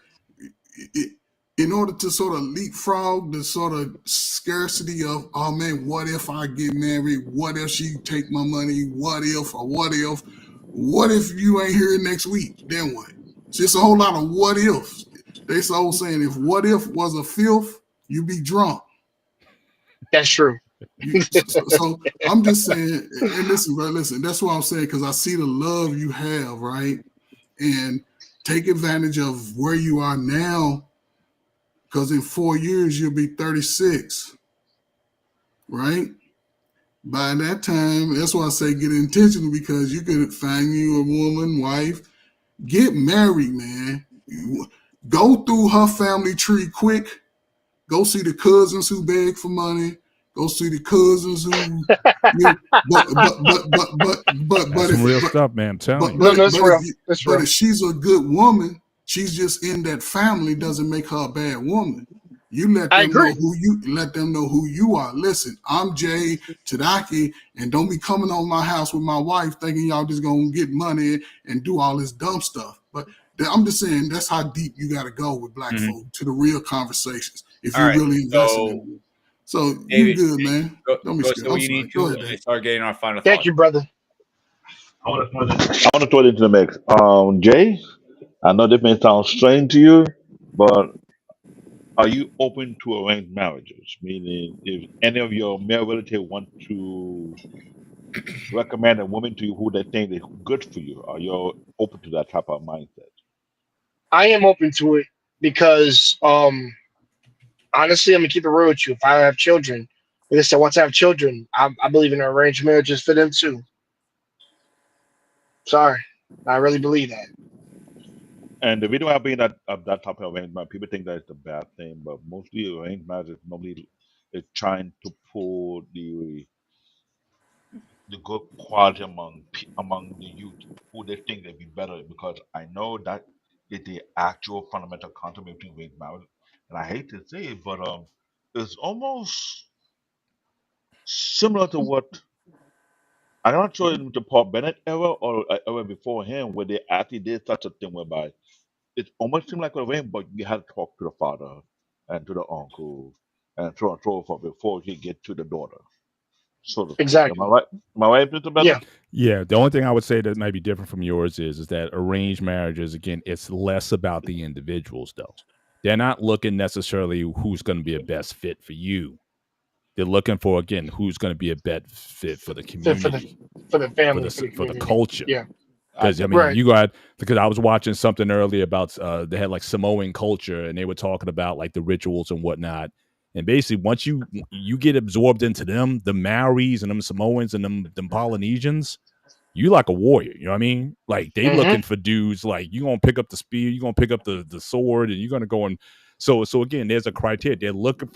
in order to sort of leapfrog the sort of scarcity of, oh man, what if I get married? What if she take my money? What if you ain't here next week? Then what? It's just a whole lot of what ifs. They so saying if what if was a filth, you be drunk. That's true. So I'm just saying, and listen, bro, listen, that's what I'm saying, because I see the love you have, right? And take advantage of where you are now, because in 4 years you'll be 36, right? By that time, that's why I say get intentional, because you could find you a woman, wife, get married, man. Go through her family tree quick. Go see the cousins who beg for money. Go see the cousins who, but That's some real stuff, man. I'm telling you. But if she's a good woman, she's just in that family, doesn't make her a bad woman. You let them know who you are. Listen, I'm Jay Tadaki, and don't be coming on my house with my wife thinking y'all just gonna get money and do all this dumb stuff. But I'm just saying that's how deep you got to go with black folk to the real conversations if you're really invested in it. So you good, man. Don't be scared. What you need to start getting our final Thank you, brother. I want to throw it into the mix. Jay, I know this may sound strange to you, but are you open to arranged marriages? Meaning, if any of your male relatives want to recommend a woman to you who they think is good for you, are you open to that type of mindset? I am open to it because honestly, I'm gonna keep it real with you. If I have children, like I said, once I have children, I believe in arranged marriages for them too. Sorry, I really believe that. And the reason why I'm being that type of arrangement, people think that it's a bad thing, but mostly arranged marriages normally is trying to pull the good quality among the youth who they think they'd be better, because I know that is the actual fundamental concept between arranged marriage. And I hate to say it, but it's almost similar to what I'm not sure in the Paul Bennett era or era before him, where they actually did such a thing whereby it almost seemed like a rain, but you had to talk to the father and to the uncle and so on and so forth before you get to the daughter, so to speak. Exactly. Am I right? Am I right, Mr. Bennett? Yeah. Yeah, the only thing I would say that might be different from yours is that arranged marriages, again, it's less about the individuals, though. They're not looking necessarily who's going to be a best fit for you. They're looking for, again, who's going to be a best fit for the community, for the family, for the culture. Yeah. Because I mean, you got, because I was watching something earlier about they had like Samoan culture, and they were talking about like the rituals and whatnot. And basically, once you get absorbed into them, the Maoris and them Samoans and them Polynesians, you like a warrior. You know what I mean? Like they looking for dudes like you gonna pick up the spear, you gonna pick up the sword, and you're gonna go and so again, there's a criteria. They're looking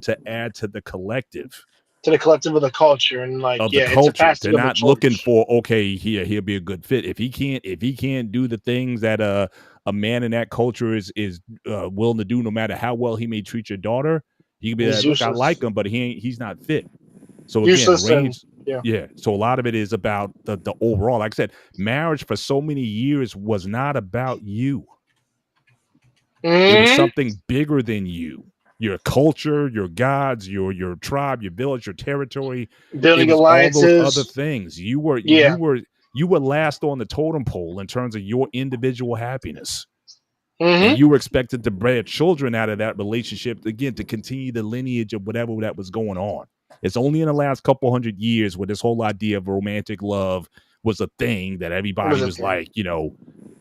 to add to the collective. To the collective of the culture and like of yeah, the culture. it's a They're not looking for he'll be a good fit. If he can't do the things that a man in that culture is willing to do, no matter how well he may treat your daughter, he can be like, look, I like him, but he's not fit. So again, yeah. So a lot of it is about the overall. Like I said, marriage for so many years was not about you. It was something bigger than you. Your culture, your gods, your tribe, your village, your territory, building alliances, all those other things. You were last on the totem pole in terms of your individual happiness. And you were expected to bear children out of that relationship, again, to continue the lineage of whatever that was going on. It's only in the last couple 100 years where this whole idea of romantic love was a thing that everybody was like,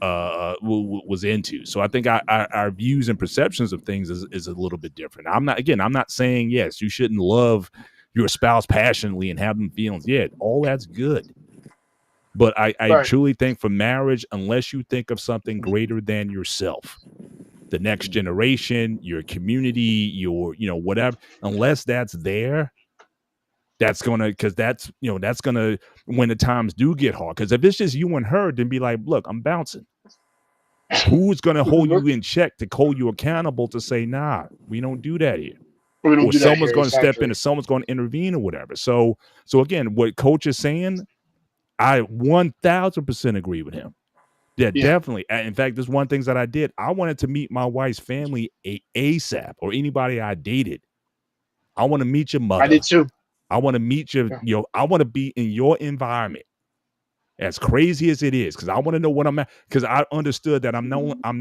was into. So I think our views and perceptions of things is a little bit different. I'm not saying, yes, you shouldn't love your spouse passionately and have them feelings. Yeah, all that's good. But I Right. truly think for marriage, unless you think of something greater than yourself, the next generation, your community, your, whatever, unless that's there, that's gonna, because that's gonna, when the times do get hard. Because if it's just you and her, then be like, look, I'm bouncing. Who's gonna hold you in check to hold you accountable to say, nah, we don't do that here? We don't Or do that someone's here. going to step in, Exactly. or someone's going to intervene, or whatever. So again, what Coach is saying, I 1000% agree with him. Yeah, Yeah. definitely. In fact, there's one thing that I did. I wanted to meet my wife's family ASAP, or anybody I dated. I want to meet your mother. I did too. I want to meet your, I want to be in your environment, as crazy as it is, because I want to know what I'm at. Because I understood that I'm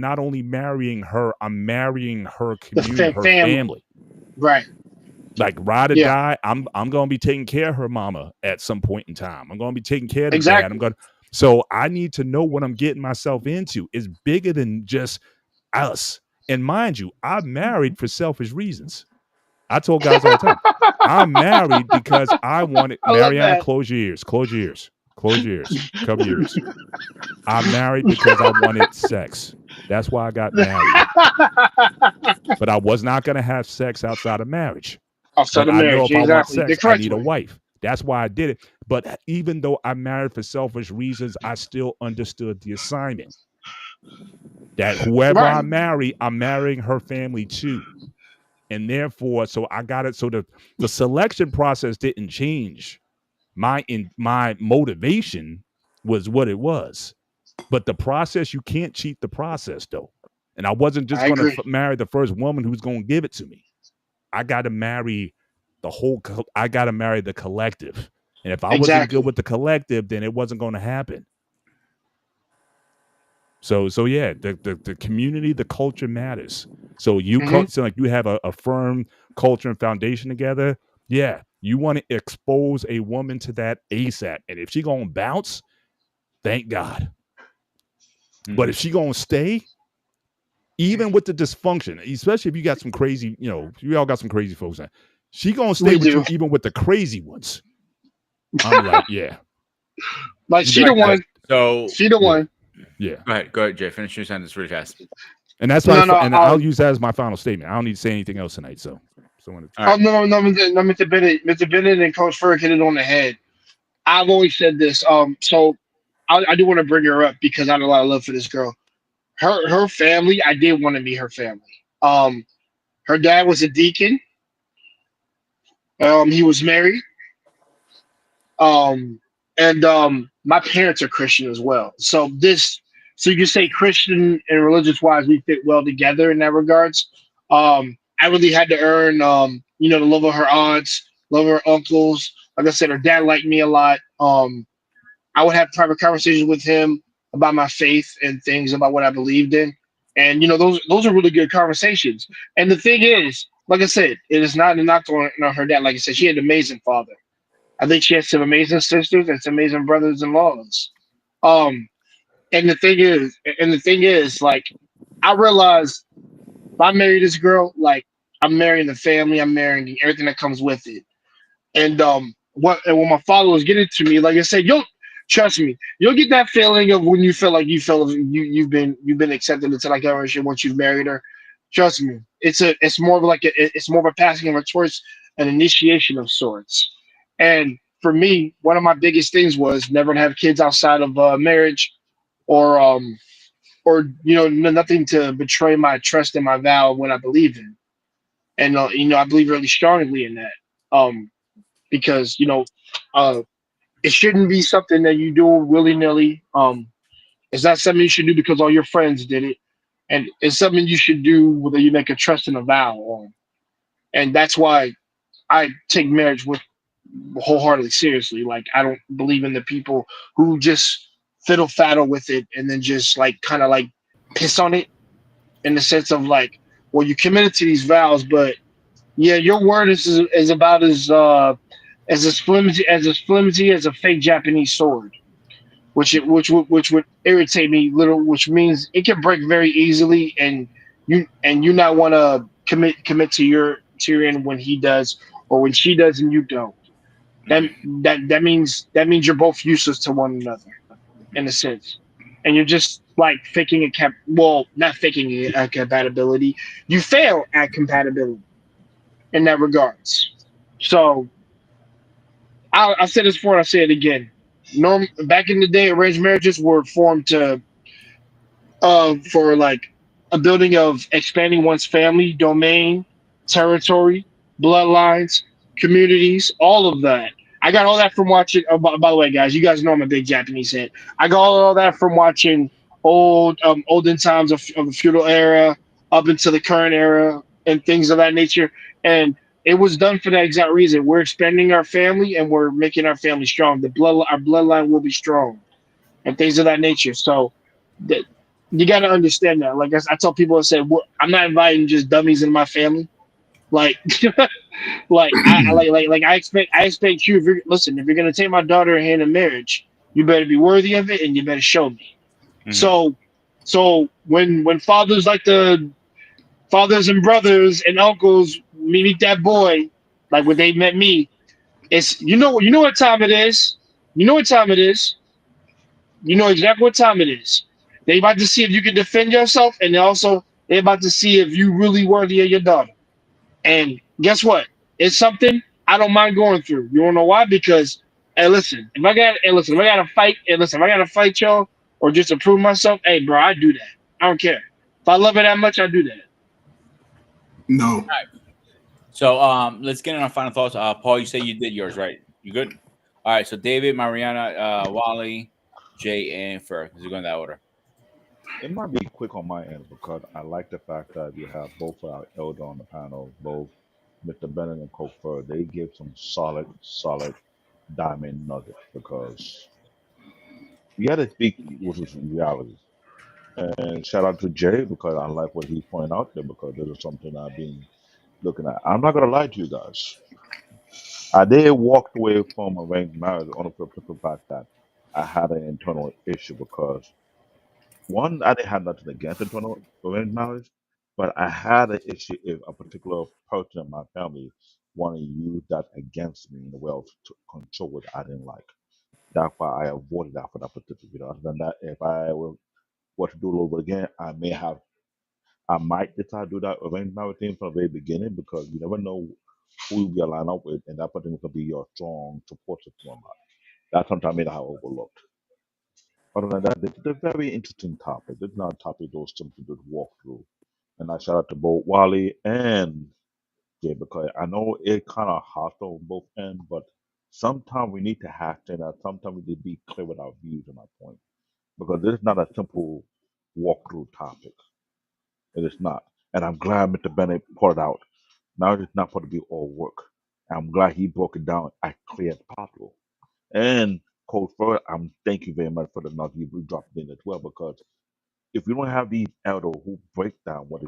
not only marrying her, I'm marrying her community, her family. Right. Like ride or Yeah. die, I'm gonna be taking care of her mama at some point in time. I'm gonna be taking care of the Exactly. dad. So I need to know what I'm getting myself into. It's bigger than just us. And mind you, I'm married for selfish reasons. I told guys all the time, I'm married because I wanted I love Mariana, that. close your ears, cover your ears. I'm married because I wanted sex. That's why I got married. But I was not gonna have sex outside of marriage. Outside But of I know marriage, if I want exactly. The sex, I correct need a way. wife. That's why I did it. But even though I'm married for selfish reasons, I still understood the assignment. That whoever I Right. marry, I'm marrying her family too. And therefore, so I got it. So the selection process didn't change. My motivation was what it was. But the process, you can't cheat the process though. And I wasn't just I going to agree. marry the first woman who's going to give it to me. I got to marry I got to marry the collective. And if I wasn't good Exactly. with the collective, then it wasn't going to happen. So yeah, the community, the culture matters. So so like you have a firm culture and foundation together. Yeah, you want to expose a woman to that ASAP. And if she going to bounce, thank God. But if she going to stay, even with the dysfunction, especially if you got some crazy, you all got some crazy folks. She going to stay We with do. you even with the crazy ones. I'm like, yeah. Like You'd she be the like one. that. So She the one. Yeah. Go ahead, Jay. Finish your sentence really fast. And that's No, my no. and I'll use that as my final statement. I don't need to say anything else tonight. So when All right. No, Mr. Bennett and Coach Ferg hit it on the head. I've always said this. So I do want to bring her up because I have a lot of love for this girl. Her family, I did want to meet her family. Her dad was a deacon. He was married. And my parents are Christian as well. So you can say Christian and religious wise, we fit well together in that regards. I really had to earn, the love of her aunts, love of her uncles. Like I said, her dad liked me a lot. I would have private conversations with him about my faith and things about what I believed in. And those are really good conversations. And the thing is, like I said, it is not a knock on her dad. Like I said, she had an amazing father. I think she has some amazing sisters and some amazing brothers-in-laws. Um, and the thing is, like, I realized if I marry this girl, like, I'm marrying the family, I'm marrying everything that comes with it. And when my father was getting to me, like I said, you'll trust me, you'll get that feeling of when you feel like you've been accepted into like a relationship once you've married her. Trust me, it's more of like it's more of a passing of a torch, an initiation of sorts. And for me, one of my biggest things was never to have kids outside of marriage, or nothing to betray my trust and my vow of what I believe in. And I believe really strongly in that. Because it shouldn't be something that you do willy nilly. It's not something you should do because all your friends did it, and it's something you should do whether you make a trust and a vow on. And that's why I take marriage with wholeheartedly seriously. Like I don't believe in the people who just fiddle faddle with it and then just like kind of like piss on it in the sense of like, well, you committed to these vows, but yeah, your word is about as flimsy as a fake Japanese sword, which would irritate me little, which means it can break very easily, and you not want to commit to your end when he does or when she does and you don't. That means you're both useless to one another. in a sense, and you're just like faking a well, not faking a compatibility. You fail at compatibility in that regards. So I said this before, and I say it again. Back in the day, arranged marriages were formed to for like a building of expanding one's family, domain, territory, bloodlines, communities, all of that. I got all that from watching. Oh, by the way, guys, you guys know I'm a big Japanese head. I got all that from watching olden times of the feudal era up into the current era and things of that nature. And it was done for that exact reason. We're expanding our family and we're making our family strong. Our bloodline will be strong and things of that nature. So that you got to understand that. Like I tell people, I said, I'm not inviting just dummies in my family. Like, like I expect you. If you're, listen, if you're gonna take my daughter in hand in marriage, you better be worthy of it, and you better show me. Mhm. So, when fathers like the fathers and brothers and uncles meet that boy, like when they met me, it's you know what time it is. You know what time it is. You know exactly what time it is. They about to see if you can defend yourself, and also they about to see if you really worthy of your daughter. And guess what? It's something I don't mind going through. You wanna know why? Because if I gotta fight, if I gotta fight y'all or just to prove myself, hey bro, I do that. I don't care. If I love it that much, I do that. No. So let's get in our final thoughts. Paul, you say you did yours, right? You good? All right. So David, Mariana, Wally, Jay, and Fer. Is it going in that order? It might be quick on my end because I like the fact that we have both our elder on the panel, both Mr. Bennett and Kofer. They give some solid diamond nuggets because you got to speak what is reality. And shout out to Jay because I like what he's pointing out there because this is something I've been looking at. I'm not gonna lie to you guys. I did walk away from arranged marriage on the simple fact that I had an internal issue because one, I didn't have nothing against internal arranged marriage, but I had an issue if a particular person in my family wanted to use that against me in the way of to control what I didn't like. That's why I avoided that for that particular reason. Other than that, if I were to do it over again, I might decide to do that arranged marriage thing from the very beginning because you never know who you'll be aligned up with, and that person could be your strong support system or not. That's sometimes I have overlooked. Other than that, it's a very interesting topic. It's not a topic those simply just walk through. And I shout out to both Wally and Jay because I know it kind of hostile on both ends, but sometimes we need to hash things out. Sometimes we need to be clear with our views and our point because this is not a simple walkthrough topic. It is not. And I'm glad Mr. Bennett poured out. Now it's not supposed to be all work. I'm glad he broke it down as clear as possible. And Coach Ford, thank you very much for the nugget you dropped in as well because if we don't have these elders who break down what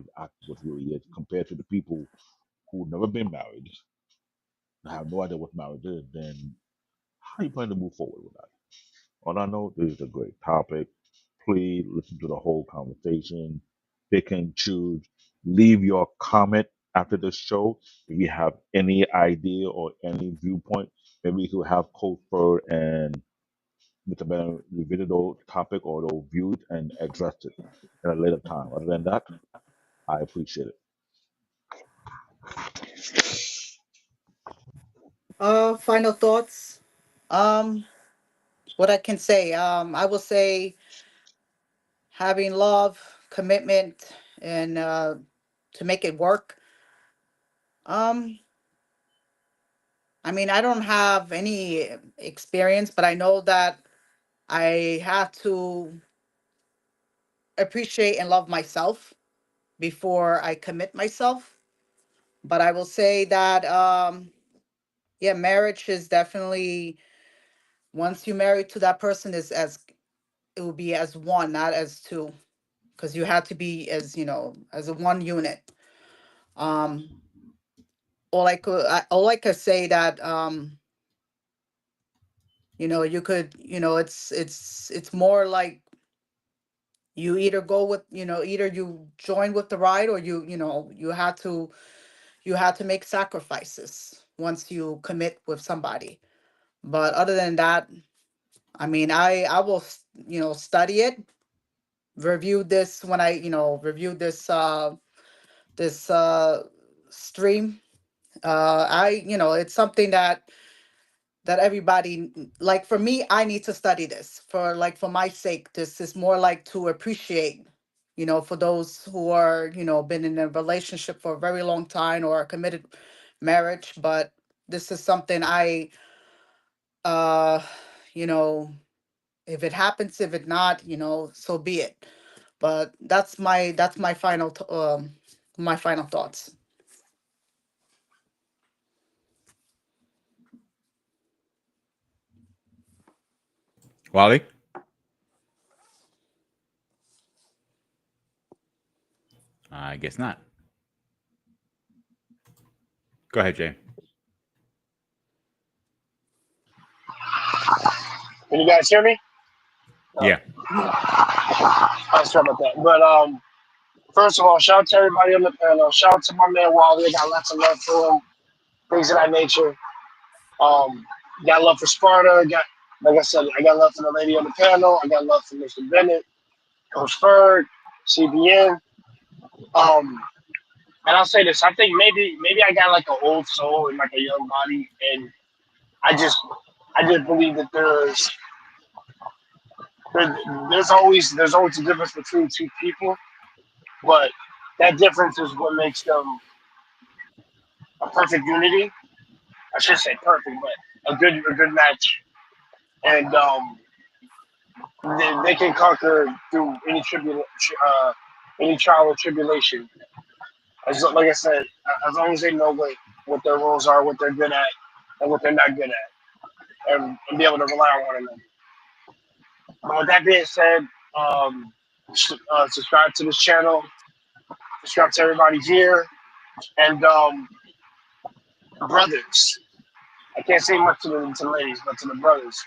really is compared to the people who never been married, have no idea what marriage is, then how are you planning to move forward with that? All I know, this is a great topic. Please listen to the whole conversation. Pick and choose. Leave your comment after the show. If you have any idea or any viewpoint, maybe you could have Coach Bird and Mr. Ben revisit those topic or those views and address it at a later time. Other than that, I appreciate it. Final thoughts. Um, what I can say. I will say having love, commitment, and to make it work. Um, I mean, I don't have any experience, but I know that I have to appreciate and love myself before I commit myself. But I will say that yeah, marriage is definitely once you marry to that person is as it will be as one, not as two, because you have to be as as a one unit. Um, all I could say that you could it's more like you either go with either you join with the ride or you had to make sacrifices once you commit with somebody. But other than that, I mean, I will, study it, review this when I, review this this stream. It's something that everybody, like, for me, I need to study this for my sake. This is more like to appreciate, for those who are, been in a relationship for a very long time or a committed marriage. But this is something I, uh you know if it happens, if it not, so be it. But that's my my final thoughts. Wally? I guess not. Go ahead, Jay. Can you guys hear me? Yeah. I'm sorry about that. But first of all, shout out to everybody on the panel. Shout out to my man Wally. I got lots of love for him. Things of that nature. Got love for Sparta. Like I said, I got love for the lady on the panel. I got love for Mr. Bennett, Coach Ferg, CBN. And I'll say this: I think maybe I got like an old soul and like a young body, and I just believe that there's always a difference between two people, but that difference is what makes them a perfect unity. I should say perfect, but a good match, and they can conquer through any trial or tribulation. Like I said, as long as they know what their roles are, what they're good at, and what they're not good at, and be able to rely on one another. But with that being said, subscribe to this channel, subscribe to everybody here, and brothers. I can't say much to the ladies, but to the brothers,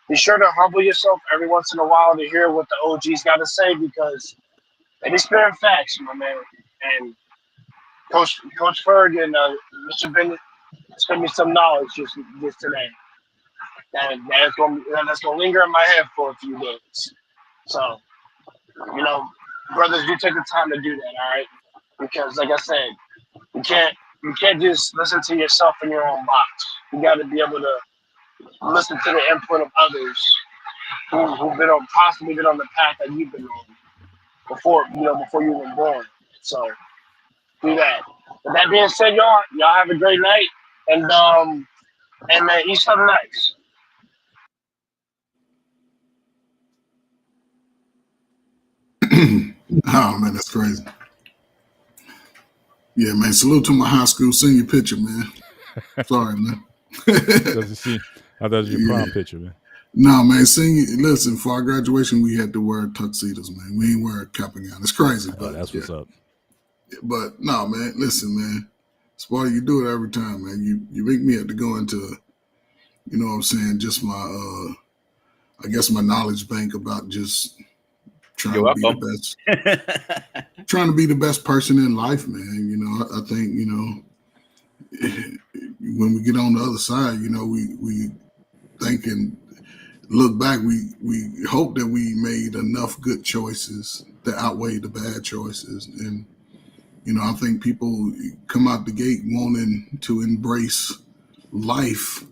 be sure to humble yourself every once in a while to hear what the OGs got to say, because they be sparing facts, my man. And Coach Ferg and Mr. Bennett sent me some knowledge just today. That's gonna linger in my head for a few days. So, brothers, you take the time to do that, all right? Because, like I said, you can't just listen to yourself in your own box. You got to be able to listen to the input of others who've possibly been on the path that you've been on before you were born. So do that. With that being said, y'all have a great night, and man, eat something nice. Oh man, that's crazy. Yeah, man. Salute to my high school senior picture, man. Sorry, man. Doesn't see. I thought it was your prom Yeah. picture, man. No, man. Listen, for our graduation, we had to wear tuxedos, man. We ain't wear a cap and gown. It's crazy, Oh, but that's what's up. But no, man. Listen, man. Sparty, you do it every time, man. You make me have to go into, you know what I'm saying, just my I guess my knowledge bank about just trying You're to be the welcome. best, trying to be the best person in life, man. I think, when we get on the other side, we think and look back, we hope that we made enough good choices that outweigh the bad choices. And, I think people come out the gate wanting to embrace life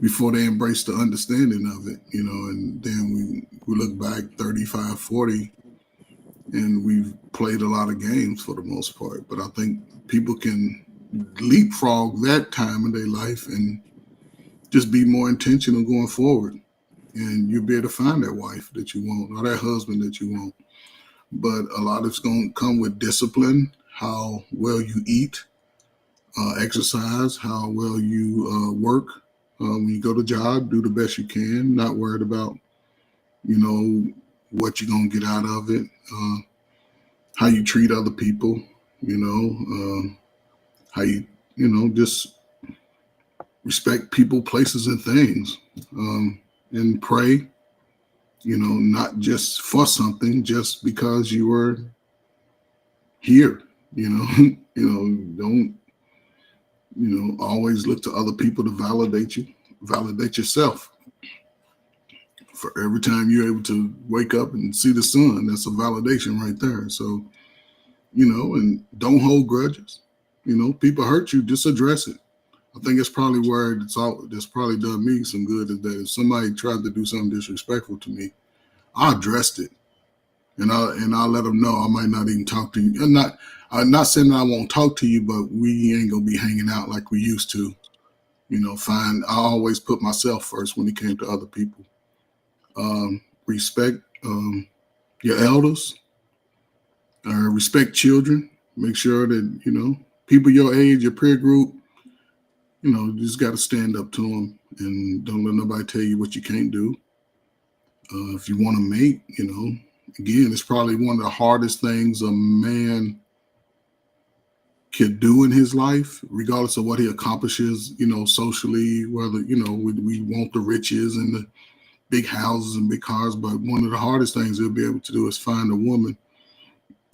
before they embrace the understanding of it, and then we look back 35, 40, and we've played a lot of games for the most part. But I think people can leapfrog that time in their life and just be more intentional going forward. And you'll be able to find that wife that you want or that husband that you want. But a lot of it's going to come with discipline, how well you eat, exercise, how well you work. When you go to job, do the best you can, not worried about, what you're going to get out of it, how you treat other people, how you, just respect people, places, and things, and pray, not just for something, just because you were here, don't, always look to other people to validate you, validate yourself. For every time you're able to wake up and see the sun, that's a validation right there. So, and don't hold grudges. People hurt you, just address it. I think it's probably where that's probably done me some good, is that if somebody tried to do something disrespectful to me, I addressed it. And I'll let them know I might not even talk to you. I'm not saying that I won't talk to you, but we ain't gonna be hanging out like we used to. I always put myself first when it came to other people. Respect your elders. Respect children. Make sure that people your age, your peer group. You just got to stand up to them and don't let nobody tell you what you can't do. If you want to mate, again, it's probably one of the hardest things a man could do in his life, regardless of what he accomplishes, socially, whether, we want the riches and the big houses and big cars. But one of the hardest things he'll be able to do is find a woman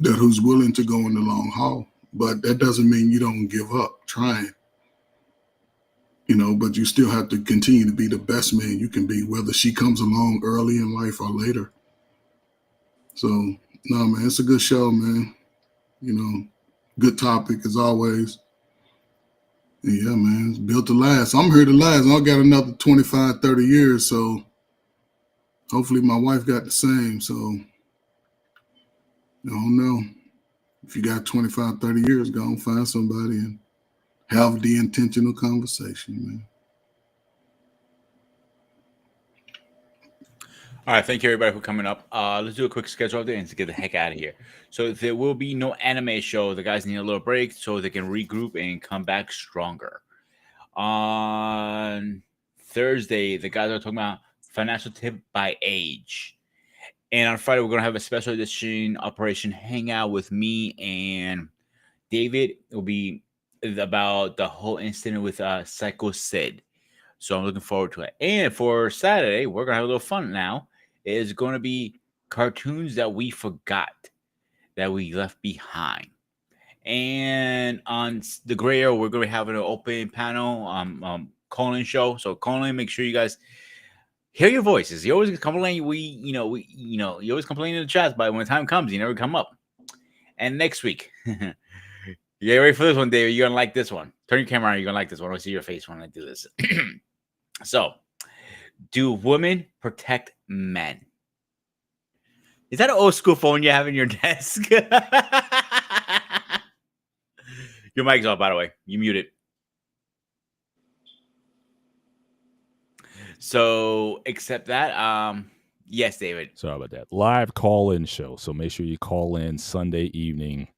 who's willing to go in the long haul. But that doesn't mean you don't give up trying. But you still have to continue to be the best man you can be, whether she comes along early in life or later. So, no, man, it's a good show, man. Good topic as always. Yeah, man, it's built to last. I'm here to last. I got another 25, 30 years, so hopefully my wife got the same. So, I don't know. If you got 25, 30 years, go and find somebody and have the intentional conversation, man. All right, thank you everybody for coming up. Let's do a quick schedule update and to get the heck out of here. So there will be no anime show. The guys need a little break so they can regroup and come back stronger. On Thursday, the guys are talking about financial tip by age. And on Friday, we're going to have a special edition Operation Hangout with me and David. It will be about the whole incident with Psycho Sid. So I'm looking forward to it. And for Saturday, we're going to have a little fun now. It's going to be cartoons that we forgot, that we left behind. And on the Gray Area, we're going to be having an open panel call-in show. So call in, make sure you guys hear your voices. You always complain. You always complain in the chats, but when the time comes, you never come up. And next week, you get ready for this one, David. You're gonna like this one. Turn your camera on. You're gonna like this one. I see your face when I do this. So, do women protect men? Is that an old school phone you have in your desk? Your mic's off, by the way. You muted. So, except that, yes, David. Sorry about that. Live call-in show. So make sure you call in Sunday evening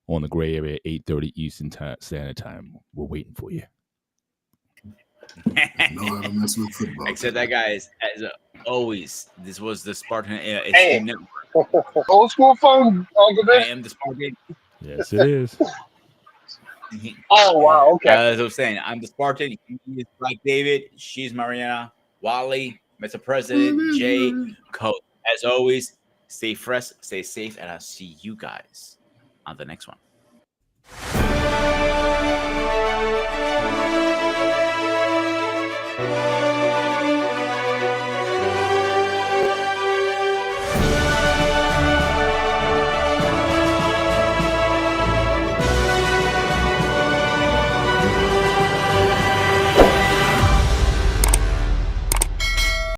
on the Gray Area, 8:30 Eastern Standard Time. We're waiting for you. Know how to mess with football. Except that, guys, as always, this was the Spartan Hey. Network. Old school phone, Uncle I Vic. am the Spartan. Yes, it is. Oh, wow. Okay. As I was saying, I'm the Spartan. He is Black David. She's Mariana. Wally, Mr. President, Jay, Coach. As always, stay fresh, stay safe, and I'll see you guys on the next one.